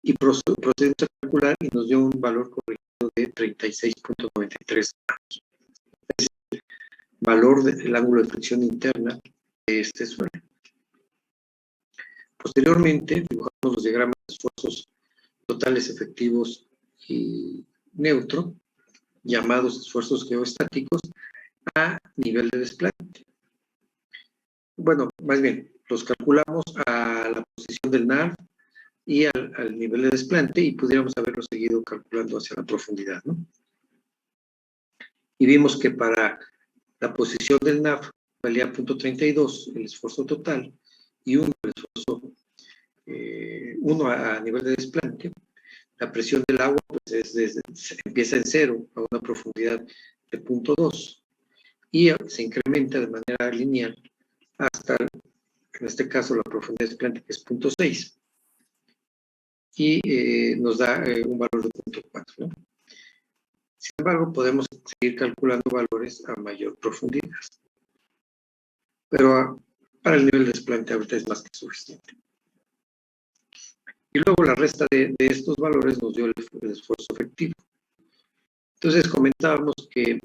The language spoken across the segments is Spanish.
y procedimos a calcular y nos dio un valor corregido de 36.93 grados. Es el valor del ángulo de fricción interna de este suelo. Posteriormente, dibujamos los diagramas de esfuerzos totales efectivos y neutro, llamados esfuerzos geoestáticos, a nivel de desplante. Bueno, más bien, los calculamos a la posición del NAV y al nivel de desplante, y pudiéramos haberlo seguido calculando hacia la profundidad, ¿no? Y vimos que para la posición del NAV valía 0.32 el esfuerzo total y 1 el esfuerzo 1 a nivel de desplante. La presión del agua pues empieza en 0 a una profundidad de 0.2 y se incrementa de manera lineal hasta, en este caso, la profundidad de desplante, que es 0.6. Y nos da un valor de 0.4, ¿no? Sin embargo, podemos seguir calculando valores a mayor profundidad. Pero para el nivel de desplante ahorita es más que suficiente. Y luego la resta de estos valores nos dio el esfuerzo efectivo. Entonces comentábamos que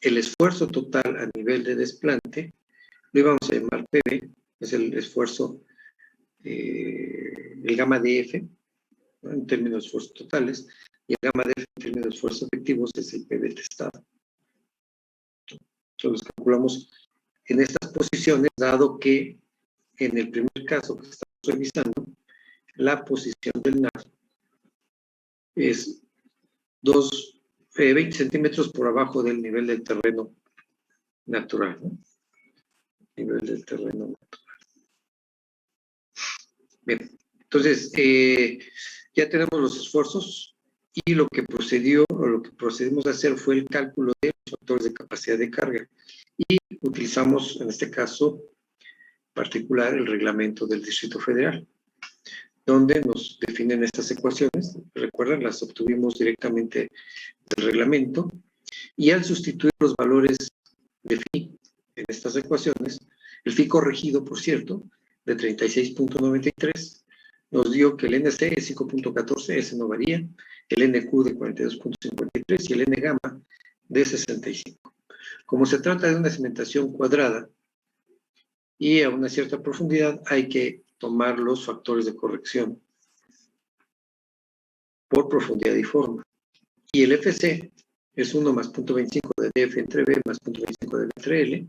el esfuerzo total a nivel de desplante lo íbamos a llamar PV, es el esfuerzo, el gamma DF, ¿no?, en términos de esfuerzos totales, y el gamma DF en términos de esfuerzos efectivos es el PV testado. Entonces calculamos en estas posiciones, dado que en el primer caso que estamos revisando, la posición del NAV es 20 centímetros por abajo del nivel del terreno natural, ¿no? Nivel del terreno natural. Bien, entonces ya tenemos los esfuerzos y lo que procedimos a hacer fue el cálculo de los factores de capacidad de carga y utilizamos en este caso particular el reglamento del Distrito Federal, donde nos definen estas ecuaciones. Recuerden, las obtuvimos directamente del reglamento, y al sustituir los valores de phi en estas ecuaciones, el phi corregido, por cierto, de 36.93, nos dio que el NC es 5.14, ese no varía, el NQ de 42.53 y el N gamma de 65. Como se trata de una cimentación cuadrada y a una cierta profundidad, hay que tomar los factores de corrección por profundidad y forma. Y el FC es 1 más 0.25 de DF entre B más 0.25 de B entre L.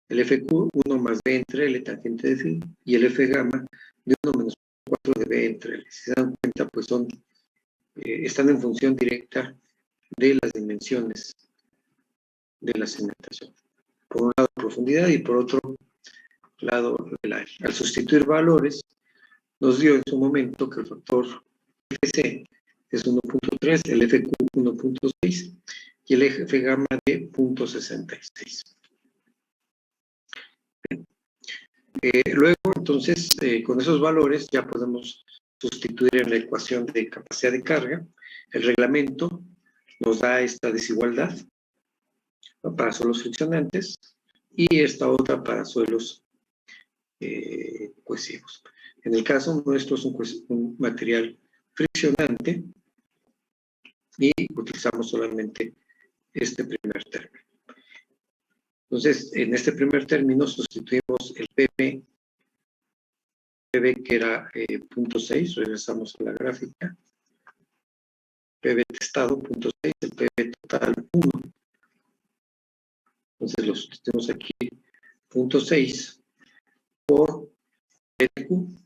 El FQ, 1 más B entre L, tangente de phi. Y el F gamma de 1 menos 4 de B entre L. Si se dan cuenta, pues están en función directa de las dimensiones de la cimentación. Por un lado, profundidad, y por otro lado, el área. Al sustituir valores, nos dio en su momento que el factor FC es 1.3, el FQ 1.6 y el F gamma de 0.66. Luego, entonces, con esos valores ya podemos sustituir en la ecuación de capacidad de carga. El reglamento nos da esta desigualdad, ¿no?, para suelos friccionantes, y esta otra para suelos cohesivos. En el caso nuestro es un material friccionante y utilizamos solamente este primer término. Entonces, en este primer término sustituimos el PV que era 0.6, regresamos a la gráfica, PV testado 0.6, el PV total 1. Entonces lo sustituimos aquí 0.6 por el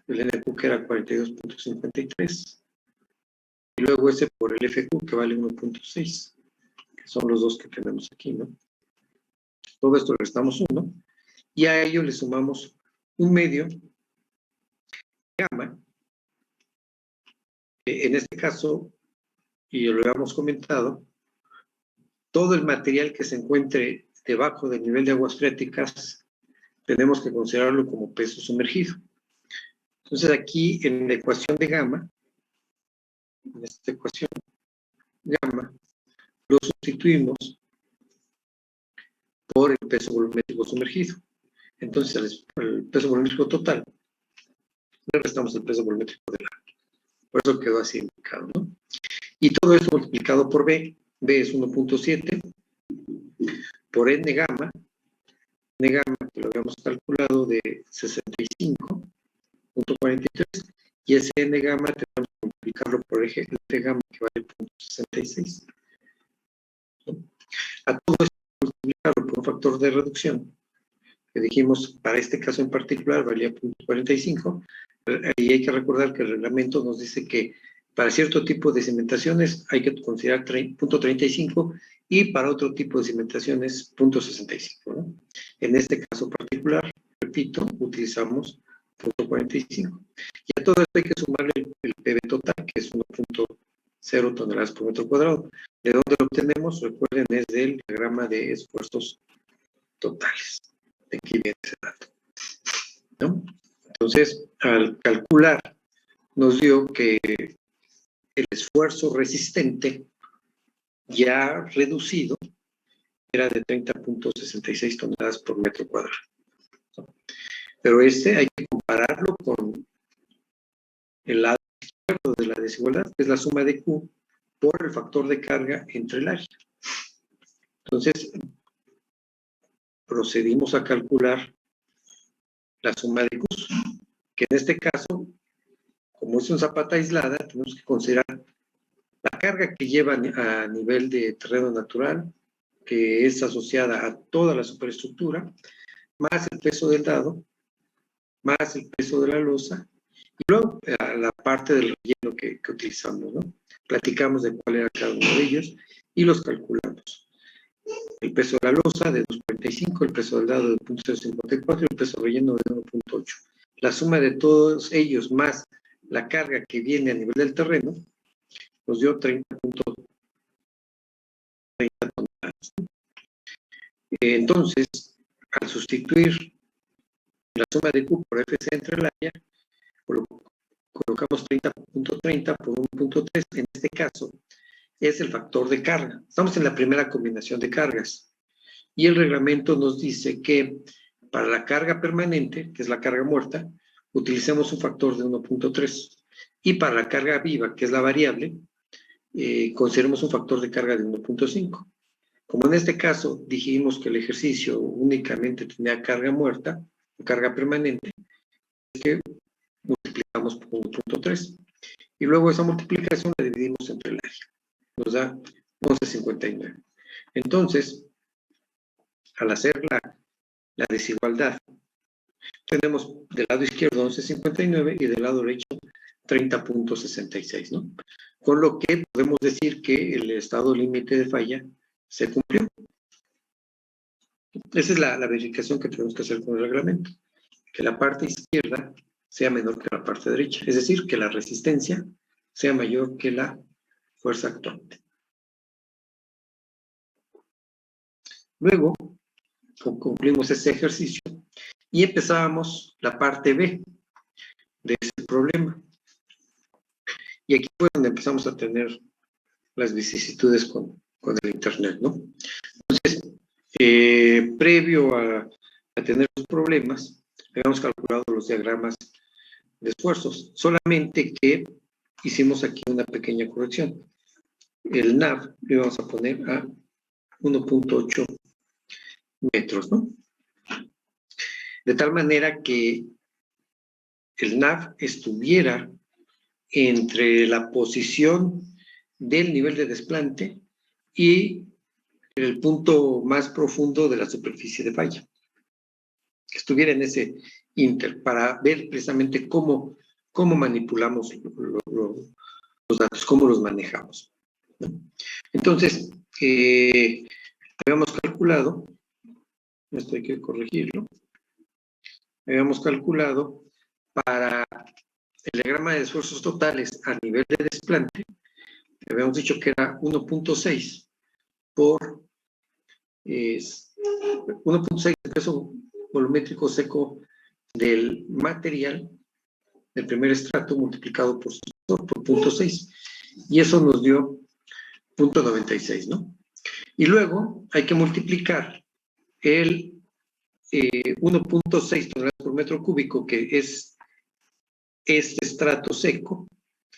NQ que era 42.53, y luego ese por el FQ que vale 1.6, que son los dos que tenemos aquí, ¿no? Todo esto le restamos 1, y a ello le sumamos un medio gamma. En este caso, y lo habíamos comentado, todo el material que se encuentre debajo del nivel de aguas freáticas tenemos que considerarlo como peso sumergido. Entonces aquí en la ecuación de gamma, en esta ecuación gamma, lo sustituimos por el peso volumétrico sumergido. Entonces al peso volumétrico total le restamos el peso volumétrico del agua. Por eso quedó así indicado, ¿no? Y todo esto multiplicado por B. B es 1.7 por N gamma. N gamma, que lo habíamos calculado, de 65.43. Y ese N gamma tenemos que multiplicarlo por F gamma, que vale 0.66. ¿No? A todo esto multiplicarlo por un factor de reducción, que dijimos para este caso en particular valía 0.45. Y hay que recordar que el reglamento nos dice que para cierto tipo de cimentaciones hay que considerar 0.35 y para otro tipo de cimentaciones 0.65, ¿no? En este caso particular, repito, utilizamos 0.45. Y a todo esto hay que sumarle el PV total, que es 1.0 toneladas por metro cuadrado. ¿De dónde lo obtenemos? Recuerden, es del diagrama de esfuerzos totales. De aquí viene ese dato, ¿no? Entonces, al calcular, nos dio que el esfuerzo resistente ya reducido era de 30.66 toneladas por metro cuadrado. Pero este hay que compararlo con el lado izquierdo de la desigualdad, que es la suma de Q por el factor de carga entre el área. Entonces, procedimos a calcular la suma de Q, que en este caso, como es una zapata aislada, tenemos que considerar la carga que lleva a nivel de terreno natural, que es asociada a toda la superestructura, más el peso del dado, más el peso de la losa, y luego la parte del relleno que utilizamos, ¿no? Platicamos de cuál era cada uno de ellos y los calculamos. El peso de la losa de 2.45, el peso del dado de 0.054 y el peso relleno de 1.8. La suma de todos ellos más la carga que viene a nivel del terreno nos dio 30.30 toneladas. Entonces, al sustituir la suma de Q por FC entre el área, colocamos 30.30 por 1.3. En este caso, es el factor de carga. Estamos en la primera combinación de cargas. Y el reglamento nos dice que para la carga permanente, que es la carga muerta, utilicemos un factor de 1.3. Y para la carga viva, que es la variable, consideremos un factor de carga de 1.5. Como en este caso dijimos que el ejercicio únicamente tenía carga muerta, o carga permanente, es que multiplicamos por 1.3. Y luego esa multiplicación la dividimos entre el área. Nos da 11.59. Entonces, al hacer la desigualdad, tenemos del lado izquierdo 11.59 y del lado derecho 30.66, ¿no? Con lo que podemos decir que el estado límite de falla se cumplió. Esa es la verificación que tenemos que hacer con el reglamento. Que la parte izquierda sea menor que la parte derecha. Es decir, que la resistencia sea mayor que la fuerza actuante. Luego, concluimos ese ejercicio y empezábamos la parte B de ese problema. Y aquí fue donde empezamos a tener las vicisitudes con el Internet, ¿no? Entonces, previo a tener los problemas, habíamos calculado los diagramas de esfuerzos, solamente que hicimos aquí una pequeña corrección. El NAV lo íbamos a poner a 1.8 metros, ¿no? De tal manera que el NAV estuviera entre la posición del nivel de desplante y el punto más profundo de la superficie de falla. Que estuviera en ese inter, para ver precisamente cómo manipulamos los datos, cómo los manejamos, ¿no? Entonces, habíamos calculado, esto hay que corregirlo, habíamos calculado para el diagrama de esfuerzos totales a nivel de desplante, habíamos dicho que era 1.6 por 1.6 de peso volumétrico seco del material del primer estrato multiplicado por 0.6, y eso nos dio 0.96, ¿no? Y luego hay que multiplicar el 1.6 toneladas por metro cúbico, que es este estrato seco,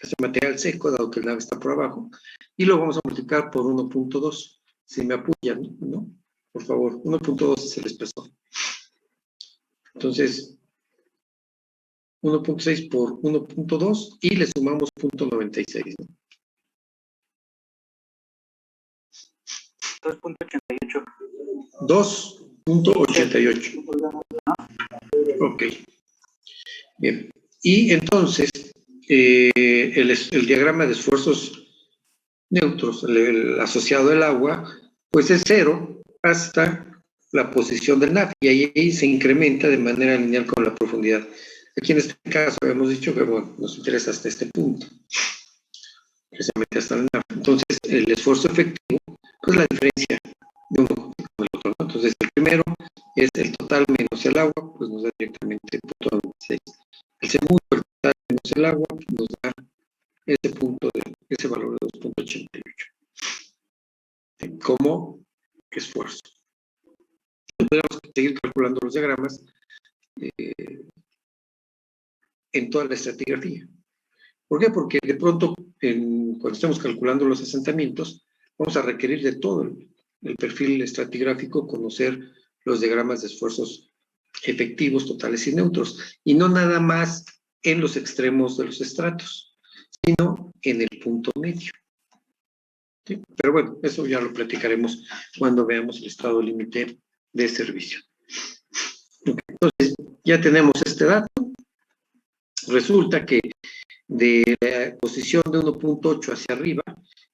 ese material seco, dado que el NAV está por abajo, y lo vamos a multiplicar por 1.2. Si me apoyan, ¿no? Por favor, 1.2 es el espesor. Entonces, 1.6 por 1.2 y le sumamos 0.96, ¿no? 2.88. 2.88. Ok. Bien. Y entonces, el diagrama de esfuerzos neutros, el asociado al agua, pues es 0 hasta la posición del NAV, y ahí se incrementa de manera lineal con la profundidad. Aquí en este caso hemos dicho que bueno, nos interesa hasta este punto, precisamente hasta el NAV. Entonces, el esfuerzo efectivo, pues la diferencia de uno con el otro, ¿no? Entonces, el primero es el total menos el agua, pues nos da directamente 0.96. El segundo, el total menos el agua, nos da ese valor de 2.88 como esfuerzo. Podríamos seguir calculando los diagramas en toda la estratigrafía. ¿Por qué? Porque de pronto, cuando estamos calculando los asentamientos, vamos a requerir de todo el perfil estratigráfico, conocer los diagramas de esfuerzos efectivos, totales y neutros, y no nada más en los extremos de los estratos, sino en el punto medio. ¿Sí? Pero bueno, eso ya lo platicaremos cuando veamos el estado límite de servicio. Entonces, ya tenemos este dato. Resulta que de la posición de 1.8 hacia arriba,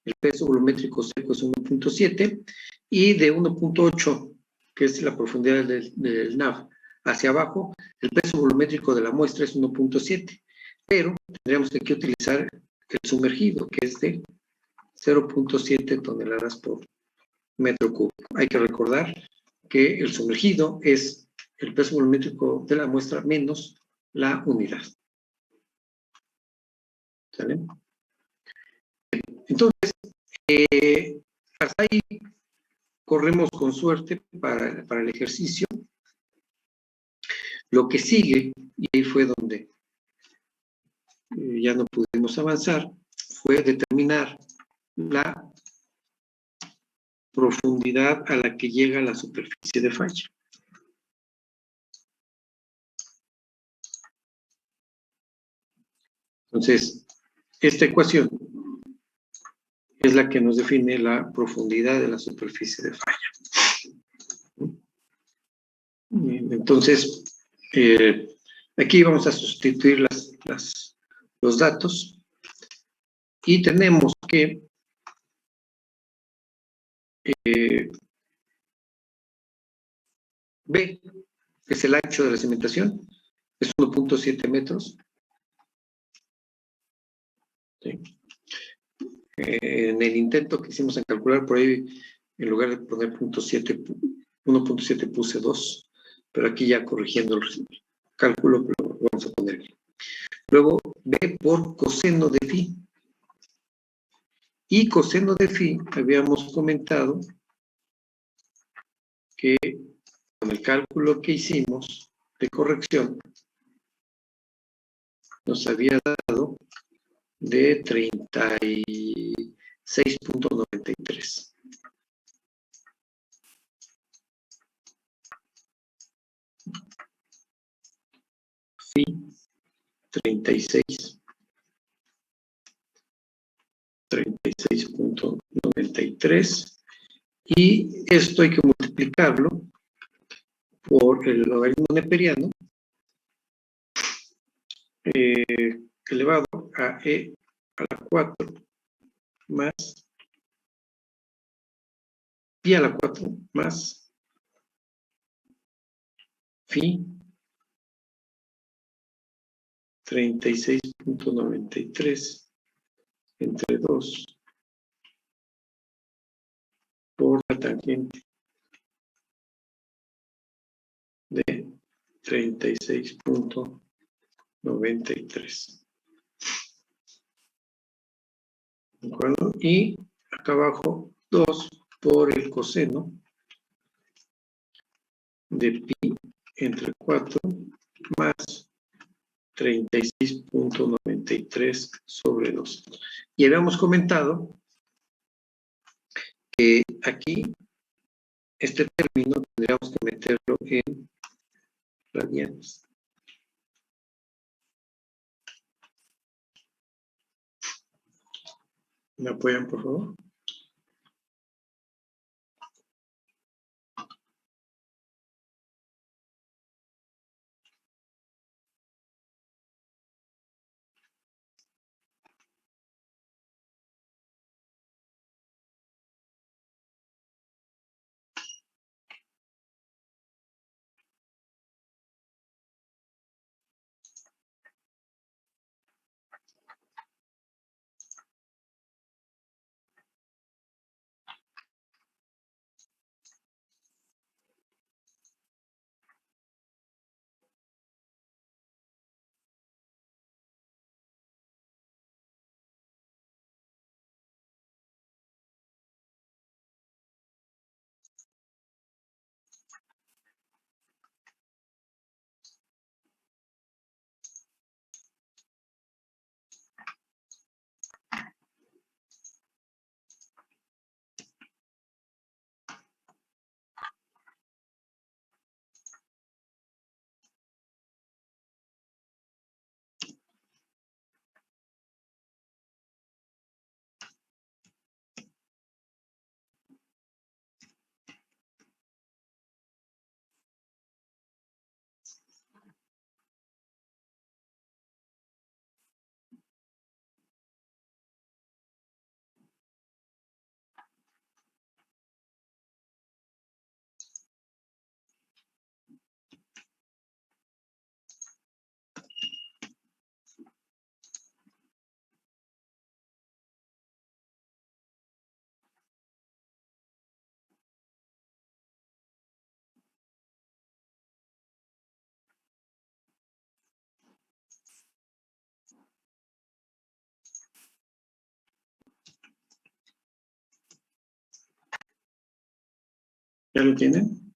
el peso volumétrico seco es 1.7, y de 1.8, que es la profundidad del NAV, hacia abajo, el peso volumétrico de la muestra es 1.7, pero tendríamos que utilizar el sumergido, que es de 0.7 toneladas por metro cúbico. Hay que recordar que el sumergido es el peso volumétrico de la muestra menos la unidad. ¿Sale? Entonces, hasta ahí corremos con suerte para el ejercicio. Lo que sigue, y ahí fue donde ya no pudimos avanzar, fue determinar la profundidad a la que llega la superficie de falla. Entonces, esta ecuación es la que nos define la profundidad de la superficie de falla. Entonces, aquí vamos a sustituir los datos y tenemos que B es el ancho de la cimentación, es 1.7 metros. ¿Sí? En el intento que hicimos en calcular por ahí, en lugar de poner 1.7 puse 2, pero aquí ya corrigiendo el cálculo lo vamos a poner aquí. Luego B por coseno de phi. Y coseno de phi habíamos comentado que con el cálculo que hicimos de corrección nos había dado de 36.93. Phi 36.93, y esto hay que multiplicarlo por el logaritmo neperiano elevado a e a la 4 más pi a la 4 más phi 36.93 entre 2 por la tangente de 36.93. ¿De acuerdo? Y acá abajo 2 por el coseno de pi entre 4 más 36.93 sobre 2. Y habíamos comentado que aquí este término tendríamos que meterlo en radianes. ¿Me apoyan, por favor? ¿Ya lo tienen?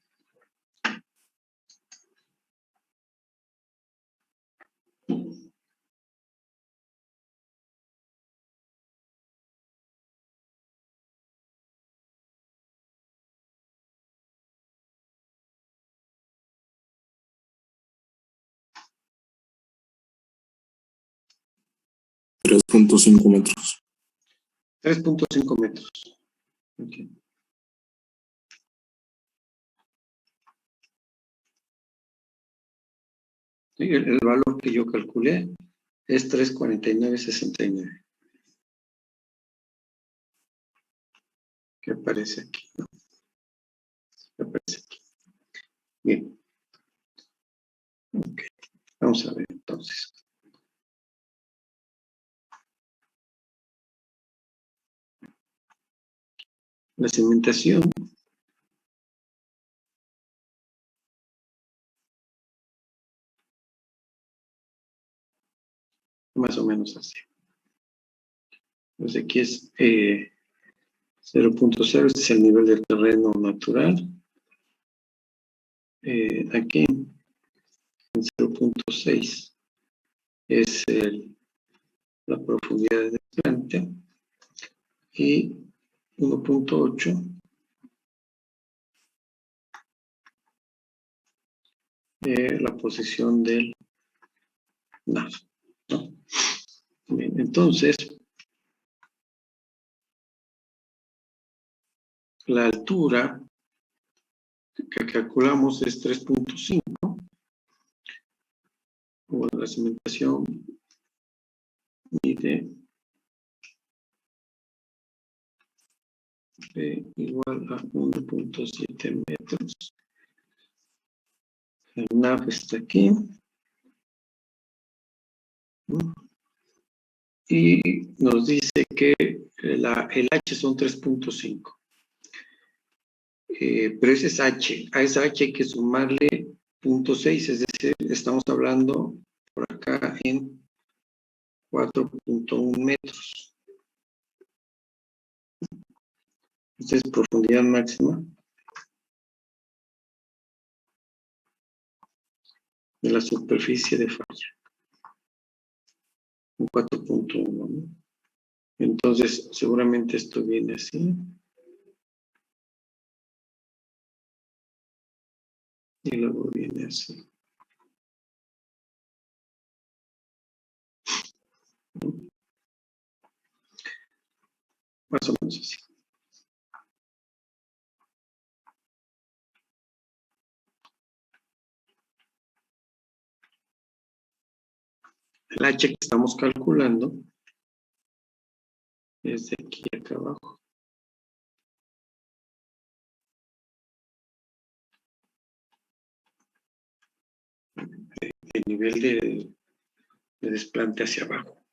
Tres 3.5 metros. 3.5 metros. Okay. Sí, el valor que yo calculé es 349.69. ¿Qué aparece aquí? ¿No? ¿Qué aparece aquí? Bien. Ok. Vamos a ver entonces. La cimentación más o menos así. Pues aquí es 0.0, este es el nivel del terreno natural. Aquí en 0.6 es la profundidad del plante y 1.8 la posición del NAV, ¿no? Bien, entonces la altura que calculamos es 3.5. Bueno, la cimentación mide igual a 1.7 metros. El NAV está aquí. Y nos dice que el H son 3.5. Pero ese es H. A ese H hay que sumarle 0.6, es decir, estamos hablando por acá en 4.1 metros. Esta es profundidad máxima de la superficie de falla. Un 4.1, ¿no? Entonces, seguramente esto viene así. Y luego viene así. Más o menos así. El H que estamos calculando es de aquí acá abajo. El nivel de desplante hacia abajo.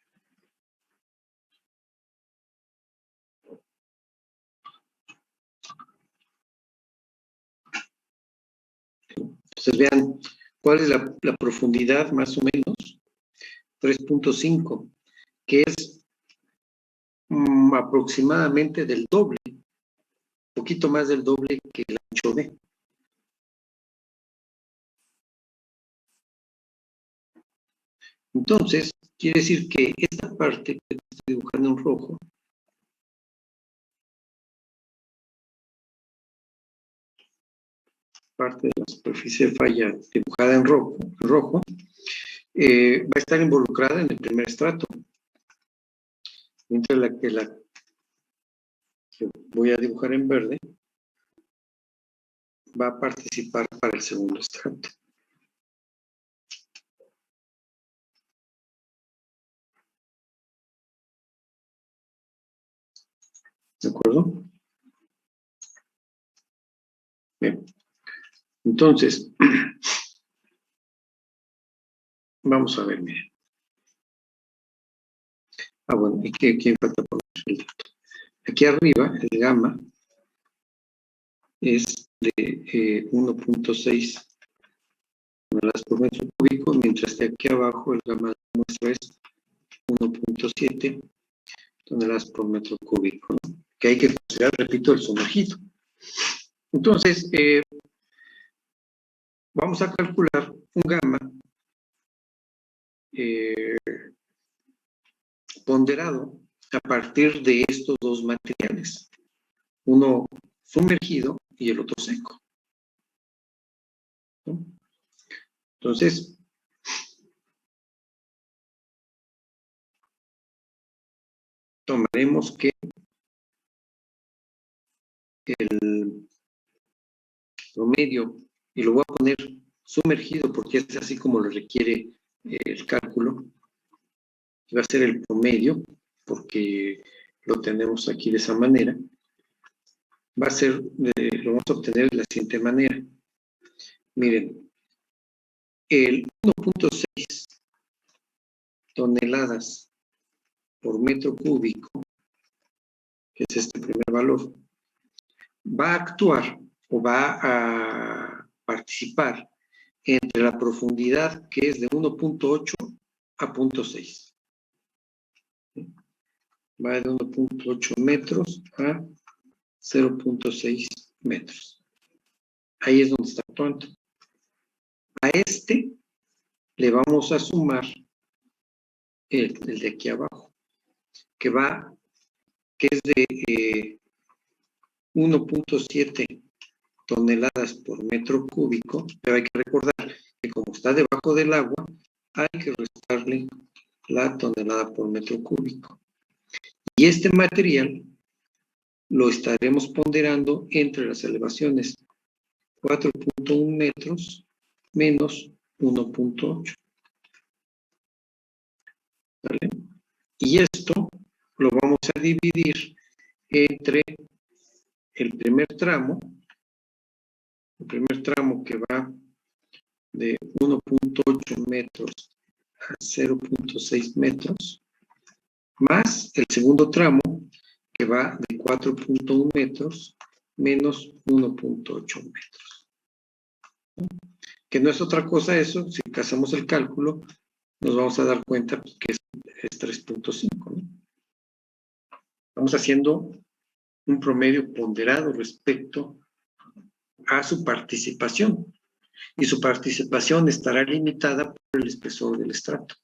Entonces vean cuál es la profundidad más o menos, 3.5, que es aproximadamente del doble, un poquito más del doble que el ancho B. Entonces, quiere decir que esta parte que estoy dibujando en rojo, parte de la superficie de falla dibujada en rojo, va a estar involucrada en el primer estrato, mientras la que voy a dibujar en verde va a participar para el segundo estrato. ¿De acuerdo? Bien. Entonces, vamos a ver, miren. Bueno, ¿y quién falta poner el dato? Aquí arriba, el gamma es de 1.6 toneladas por metro cúbico, mientras que aquí abajo el gamma de muestra es 1.7 toneladas por metro cúbico, ¿no? Que hay que considerar, repito, el sumergido. Entonces, vamos a calcular un gamma ponderado a partir de estos dos materiales, uno sumergido y el otro seco, ¿no? Entonces, tomaremos que el promedio, y lo voy a poner sumergido porque es así como lo requiere el cálculo, va a ser el promedio, porque lo tenemos aquí de esa manera, va a ser, lo vamos a obtener de la siguiente manera. Miren, el 1.6 toneladas por metro cúbico, que es este primer valor, va a actuar o va a participar entre la profundidad que es de 1.8 a 0.6. Va de 1.8 metros a 0.6 metros. Ahí es donde está actuando. A este le vamos a sumar el de aquí abajo, que es de 1.7 toneladas por metro cúbico, pero hay que recordar que como está debajo del agua, hay que restarle la tonelada por metro cúbico. Y este material lo estaremos ponderando entre las elevaciones 4.1 metros menos 1.8. ¿Vale? Y esto lo vamos a dividir entre el primer tramo que va de 1.8 metros a 0.6 metros, más el segundo tramo que va de 4.1 metros menos 1.8 metros. Que no es otra cosa eso, si hacemos el cálculo, nos vamos a dar cuenta que es 3.5, ¿no? Estamos haciendo un promedio ponderado respecto a su participación. Y su participación estará limitada por el espesor del estrato.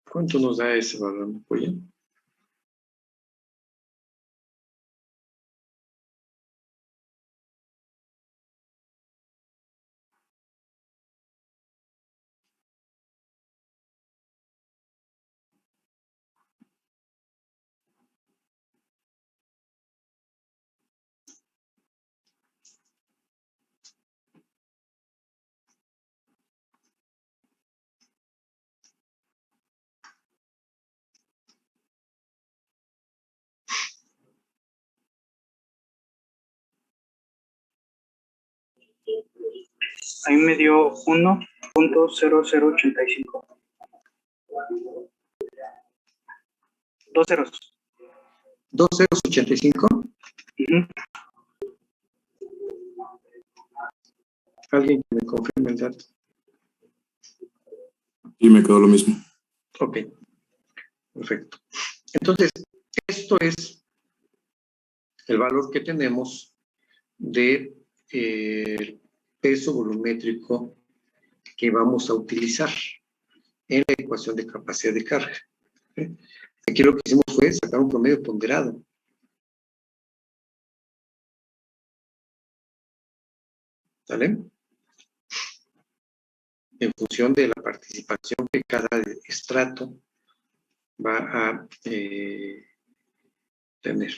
¿Cuánto nos da ese valor? ¿Me apoyan? Ahí me dio 1.0085. 2 ceros. 2,085. ¿Alguien que me confirme el dato? Y me quedó lo mismo. Ok, perfecto. Entonces, esto es el valor que tenemos de peso volumétrico que vamos a utilizar en la ecuación de capacidad de carga. Aquí lo que hicimos fue sacar un promedio ponderado. ¿Sale? En función de la participación que cada estrato va a tener.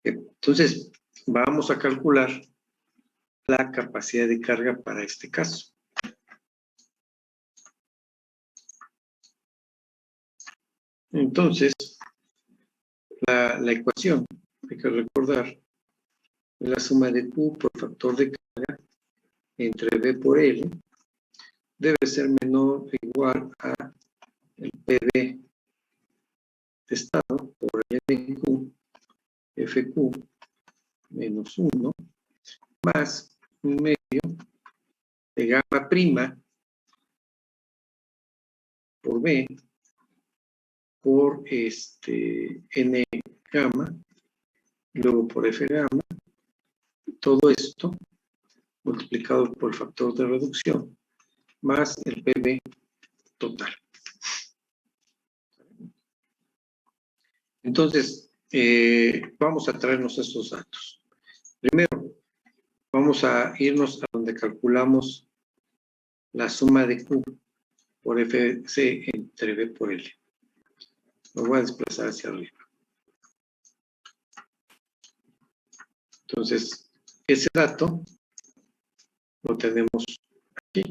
Entonces, vamos a calcular la capacidad de carga para este caso. Entonces, la ecuación, hay que recordar, es la suma de Q por factor de carga entre V por L, debe ser menor o igual a el PV de estado por el NQ, FQ, menos 1, más un medio de gamma prima por B por N gamma, luego por F gamma, todo esto multiplicado por el factor de reducción, más el PV total. Entonces, vamos a traernos estos datos. Primero, vamos a irnos a donde calculamos la suma de Q por FC entre V por L. Lo voy a desplazar hacia arriba. Entonces, ese dato lo tenemos aquí,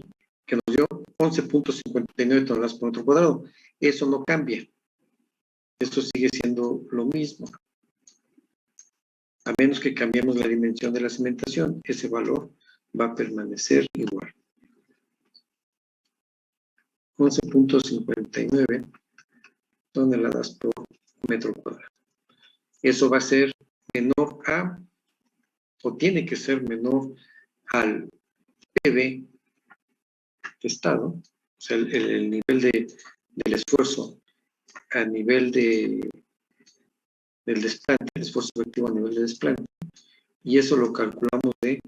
que nos dio 11.59 toneladas por metro cuadrado. Eso no cambia. Esto sigue siendo lo mismo. A menos que cambiemos la dimensión de la cimentación, ese valor va a permanecer igual. 11.59 toneladas por metro cuadrado. Eso va a ser menor a, o tiene que ser menor al PV de estado, o sea, el nivel del esfuerzo a nivel del desplante, el esfuerzo efectivo a nivel de desplante, y eso lo calculamos de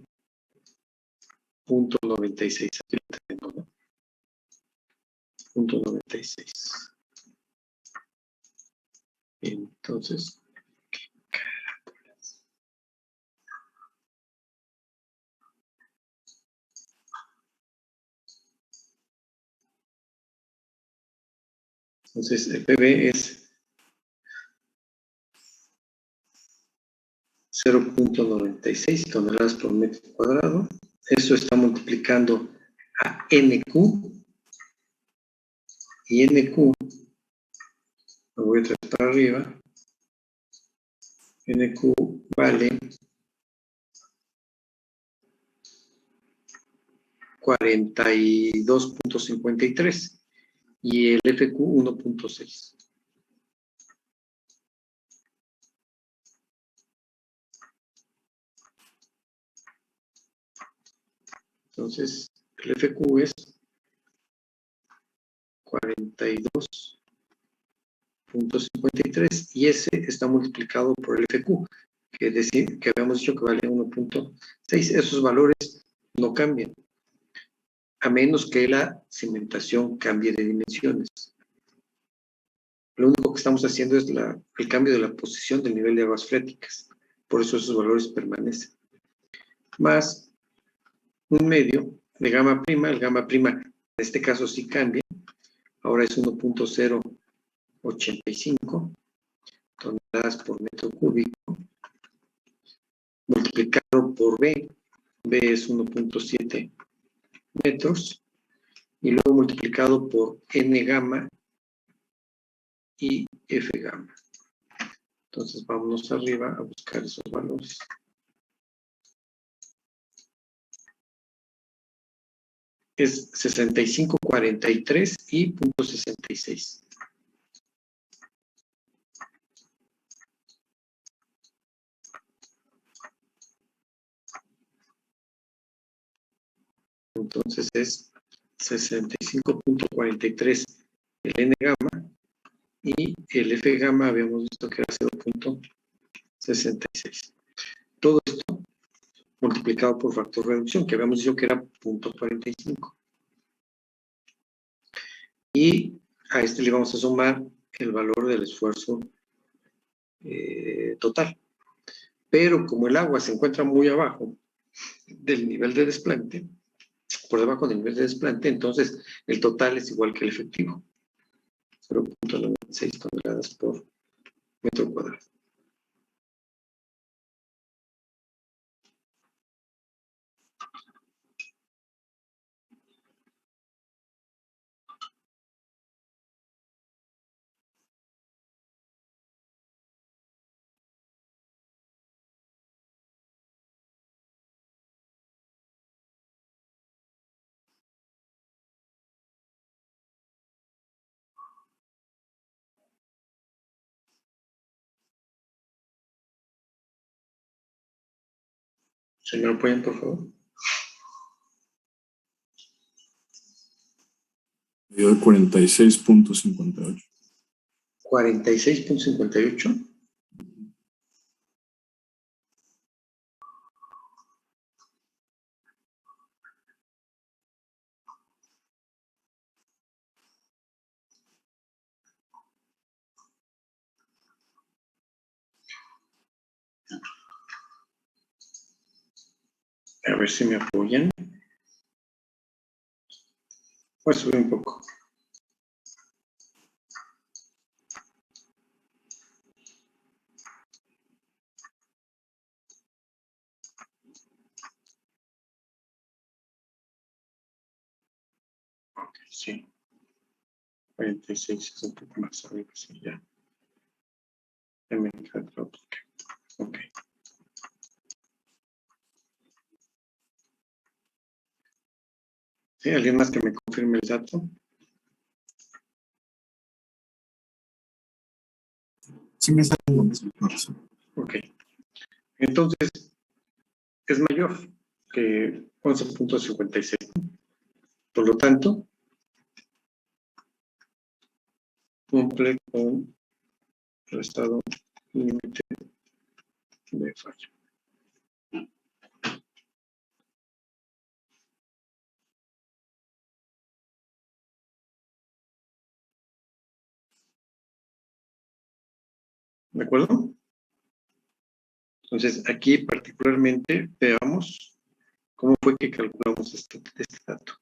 0.96. Aquí lo tenemos, ¿no? 0.96. Entonces, el PV es 0.96 toneladas por metro cuadrado. Eso está multiplicando a NQ. Y NQ, lo voy a traer para arriba. NQ vale 42.53 y el FQ 1.6. Entonces, el FQ es 42.53 y ese está multiplicado por el FQ, que habíamos dicho que vale 1.6. Esos valores no cambian, a menos que la cimentación cambie de dimensiones. Lo único que estamos haciendo es el cambio de la posición del nivel de aguas freáticas. Por eso esos valores permanecen. Más un medio de gamma prima. El gamma prima en este caso sí cambia. Ahora es 1.085 toneladas por metro cúbico. Multiplicado por B. B es 1.7 metros. Y luego multiplicado por N gamma y F gamma. Entonces vámonos arriba a buscar esos valores. Es 65.43 y .66. Entonces es 65.43 el N gamma y el F gamma habíamos visto que era 0.66. Todo esto multiplicado por factor de reducción, que habíamos dicho que era 0.45. Y a este le vamos a sumar el valor del esfuerzo total. Pero como el agua se encuentra muy abajo del nivel de desplante, por debajo del nivel de desplante, entonces el total es igual que el efectivo. 0.96 toneladas por metro cuadrado. ¿Se me lo apoyan, por favor? Medidor 46.58. 46.58. A ver si me apoyan. Voy a subir un poco. Ok, sí. 46 es un poco más arriba, sí, ya. Ya me encanta. Ok. ¿Sí? ¿Alguien más que me confirme el dato? Sí, me sale lo mismo. Ok. Entonces, es mayor que 11.56. Por lo tanto, cumple con el estado límite de fallo. ¿De acuerdo? Entonces, aquí particularmente veamos cómo fue que calculamos este dato.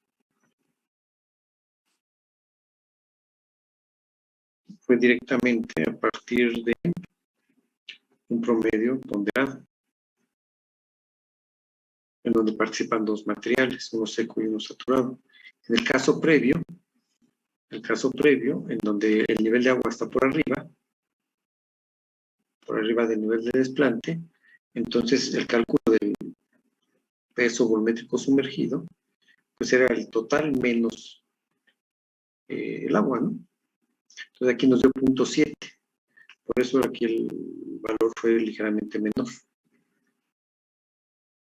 Fue directamente a partir de un promedio ponderado, en donde participan dos materiales, uno seco y uno saturado. En el caso previo, en donde el nivel de agua está por arriba del nivel de desplante, entonces el cálculo del peso volumétrico sumergido, pues era el total menos el agua, ¿no? Entonces aquí nos dio 0.7, por eso aquí el valor fue ligeramente menor.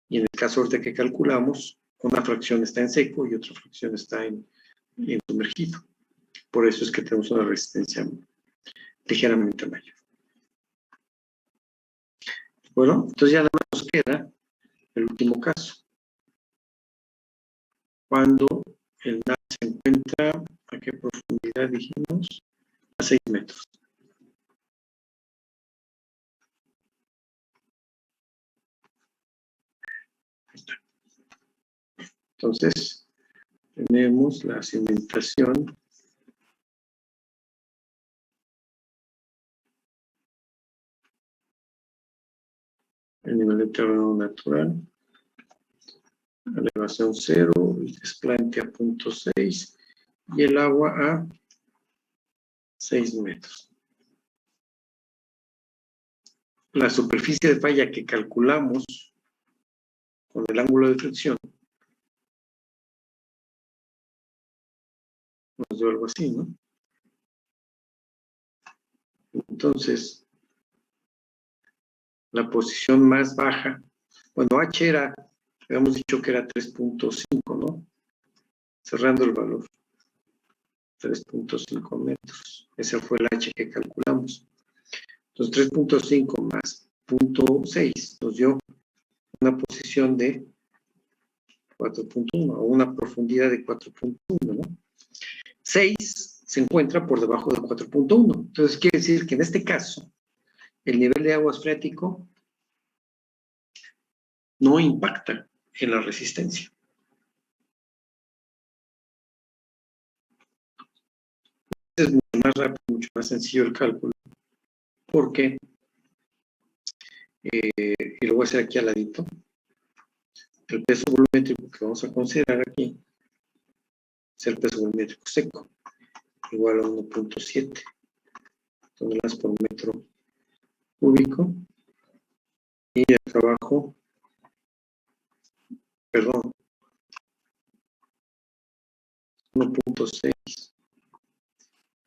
Y en el caso ahorita que calculamos, una fracción está en seco y otra fracción está en sumergido. Por eso es que tenemos una resistencia ligeramente mayor. Bueno, entonces ya nada más nos queda el último caso. Cuando el NAP se encuentra, ¿a qué profundidad dijimos? a 6 metros. Entonces, tenemos la cimentación el nivel de terreno natural, elevación 0, el desplante a 0.6 y el agua a 6 metros. La superficie de falla que calculamos con el ángulo de fricción nos dio algo así, ¿no? Entonces, la posición más baja, bueno, H era, habíamos dicho que era 3.5, ¿no? Cerrando el valor, 3.5 metros. Ese fue el H que calculamos. Entonces, 3.5 más 0.6 nos dio una posición de 4.1 o una profundidad de 4.1, ¿no? 6 se encuentra por debajo de 4.1. Entonces, quiere decir que en este caso, el nivel de agua freático no impacta en la resistencia. Es mucho más rápido, mucho más sencillo el cálculo, porque, y lo voy a hacer aquí al ladito, el peso volumétrico que vamos a considerar aquí es el peso volumétrico seco, igual a 1.7 toneladas por metro cúbico, y acá abajo, perdón, 1.6,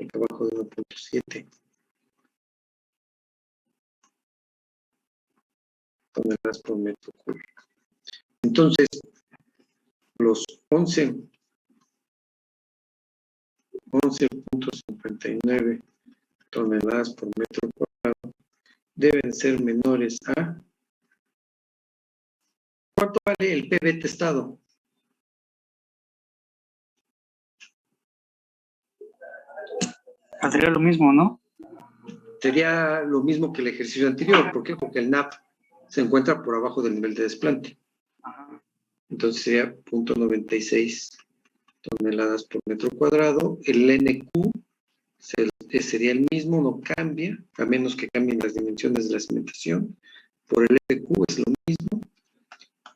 acá abajo de 1.7 toneladas por metro cúbico. Entonces, los 11.59 toneladas por metro cuadrado deben ser menores a... ¿Cuánto vale el PV testado? Sería lo mismo, ¿no? Sería lo mismo que el ejercicio anterior. ¿Por qué? Porque el NAP se encuentra por abajo del nivel de desplante. Ajá. Entonces sería 0.96 toneladas por metro cuadrado. El NQ sería el mismo, no cambia, a menos que cambien las dimensiones de la cimentación. Por el FQ es lo mismo.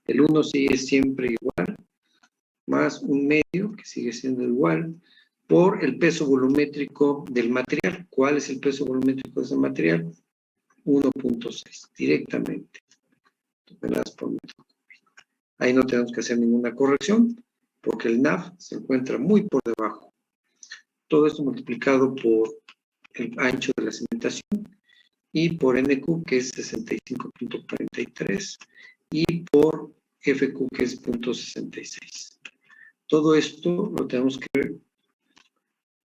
El 1 sigue siempre igual, más un medio, que sigue siendo igual, por el peso volumétrico del material. ¿Cuál es el peso volumétrico de ese material? 1.6, directamente. Toneladas por metro cúbico. Ahí no tenemos que hacer ninguna corrección, porque el NAF se encuentra muy por debajo. Todo esto multiplicado por el ancho de la cimentación y por NQ, que es 65.43, y por FQ, que es 0.66. Todo esto lo tenemos que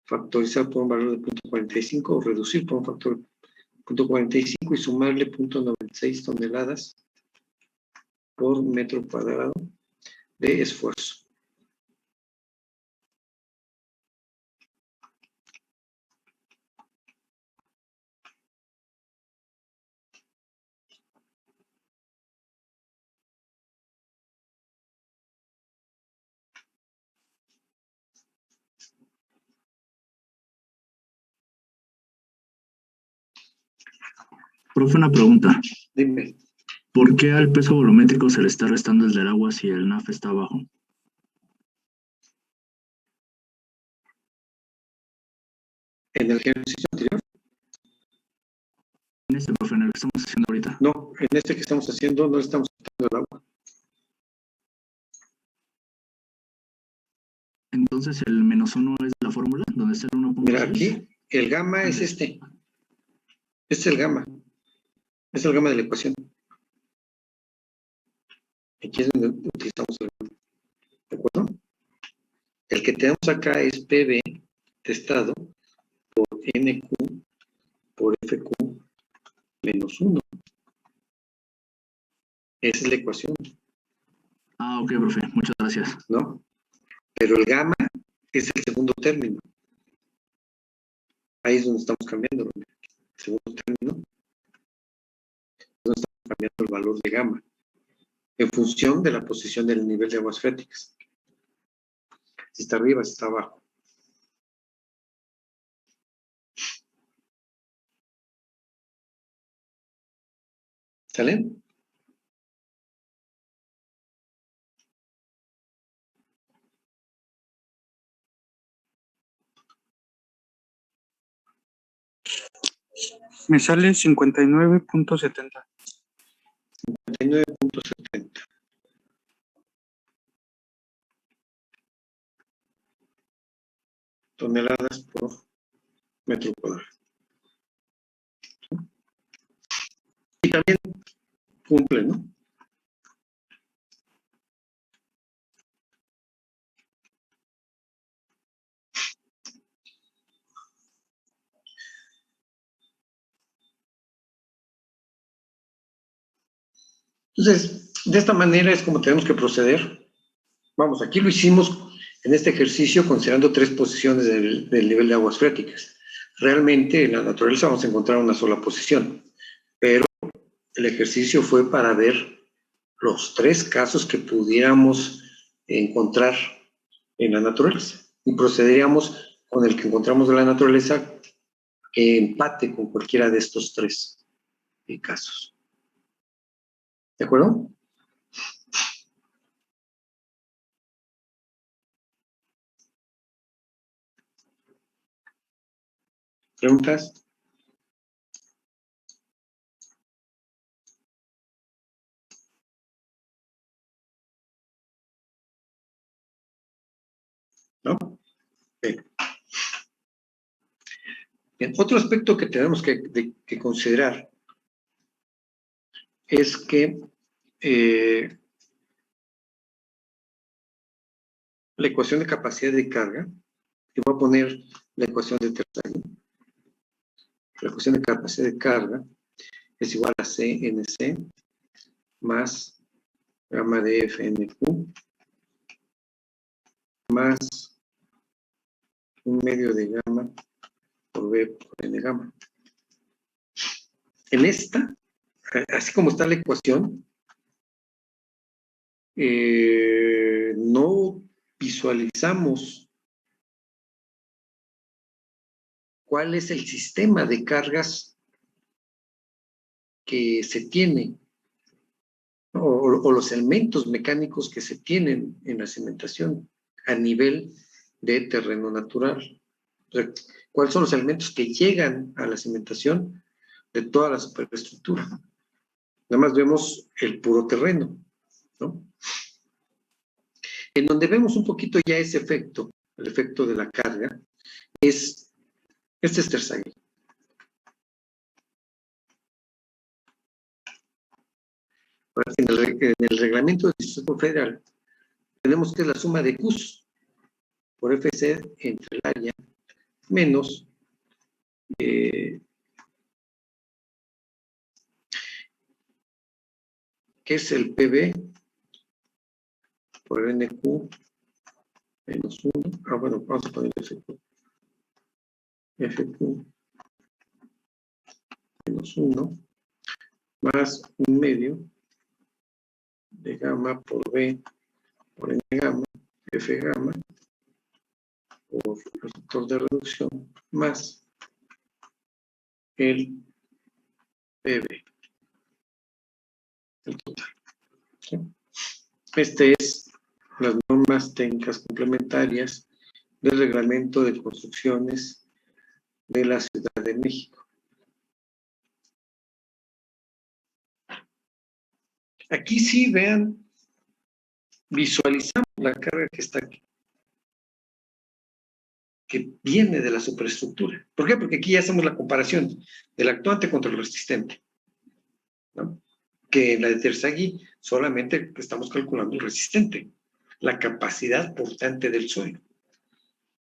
factorizar por un valor de 0.45 o reducir por un factor 0.45 y sumarle 0.96 toneladas por metro cuadrado de esfuerzo. Profe, una pregunta. Dime. ¿Por qué al peso volumétrico se le está restando el del agua si el NAF está abajo? ¿En el ejercicio anterior? En este, profe, en el que estamos haciendo ahorita. No, en este que estamos haciendo no estamos quitando el agua. Entonces, el -1 es la fórmula, donde está el 1.6. Mira, aquí el gamma es este. Este es el gamma. Es el gamma de la ecuación. Aquí es donde utilizamos el gamma. ¿De acuerdo? El que tenemos acá es PV testado por NQ por FQ menos 1. Esa es la ecuación, Ah, ok, profe, muchas gracias. ¿no? Pero el gamma es el segundo término. Ahí es donde estamos cambiando, segundo término, donde estamos cambiando el valor de gamma, en función de la posición del nivel de aguas freáticas. Si está arriba, si está abajo. ¿Sale? Me sale 59.70. 59.70. Toneladas por metro cuadrado. Y también cumple, ¿no? Entonces, de esta manera es como tenemos que proceder. Vamos, aquí lo hicimos en este ejercicio considerando 3 posiciones del nivel de aguas freáticas. Realmente en la naturaleza vamos a encontrar una sola posición, pero el ejercicio fue para ver los 3 casos que pudiéramos encontrar en la naturaleza y procederíamos con el que encontramos de la naturaleza que empate con cualquiera de estos 3 casos. ¿De acuerdo? ¿Preguntas? ¿No? Bien. Bien. Otro aspecto que tenemos que considerar es que la ecuación de capacidad de carga, y voy a poner la ecuación de Terzaghi. La ecuación de capacidad de carga es igual a CNC más gamma de FNQ más un medio de gamma por B por N gamma. En esta, así como está la ecuación, no visualizamos cuál es el sistema de cargas que se tiene, ¿no? o los elementos mecánicos que se tienen en la cimentación a nivel de terreno natural. O sea, ¿cuáles son los elementos que llegan a la cimentación de toda la superestructura? Nada más vemos el puro terreno, ¿no? En donde vemos un poquito ya ese efecto, el efecto de la carga, es Terzaghi. En el reglamento del Distrito Federal tenemos que es la suma de Qs por FC entre el área menos que es el PB por el NQ menos 1. Bueno, vamos a poner FQ menos 1 más un medio de gamma por B por N gamma, F gamma, por el factor de reducción, más el PB, el total. ¿Sí? Este es las normas técnicas complementarias del Reglamento de Construcciones de la Ciudad de México. Aquí sí, vean, visualizamos la carga que está aquí, que viene de la superestructura. ¿Por qué? Porque aquí ya hacemos la comparación del actuante contra el resistente, ¿no? Que en la de Terzaghi solamente estamos calculando el resistente, la capacidad portante del suelo.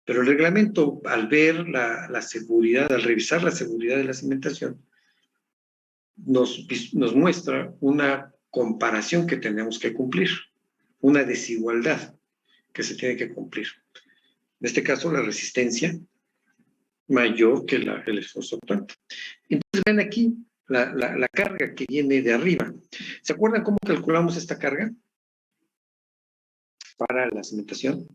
Pero el reglamento, al ver la seguridad, al revisar la seguridad de la cimentación, nos muestra una comparación que tenemos que cumplir, una desigualdad que se tiene que cumplir. En este caso, la resistencia mayor que el esfuerzo actuante. Entonces ven aquí la carga que viene de arriba. ¿Se acuerdan cómo calculamos esta carga para la cimentación?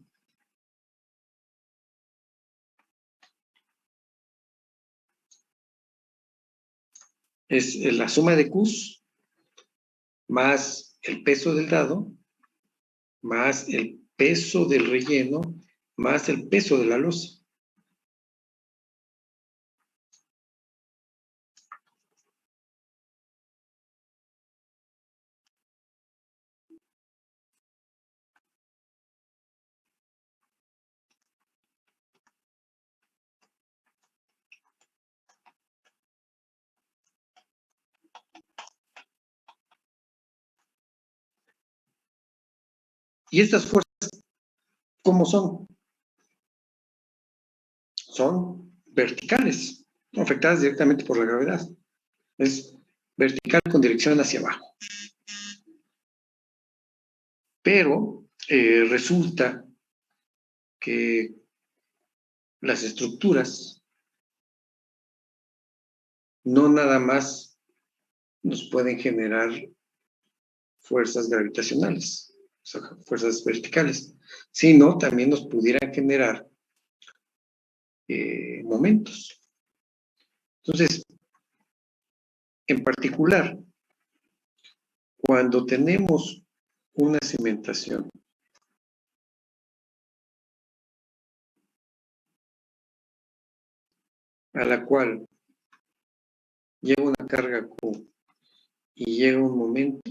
Es la suma de Qs más el peso del dado, más el peso del relleno, más el peso de la losa. ¿Y estas fuerzas cómo son? Son verticales, afectadas directamente por la gravedad. Es vertical con dirección hacia abajo. Pero resulta que las estructuras no nada más nos pueden generar fuerzas gravitacionales, o sea, fuerzas verticales, sino también nos pudieran generar momentos. Entonces, en particular, cuando tenemos una cimentación a la cual llega una carga Q y llega un momento,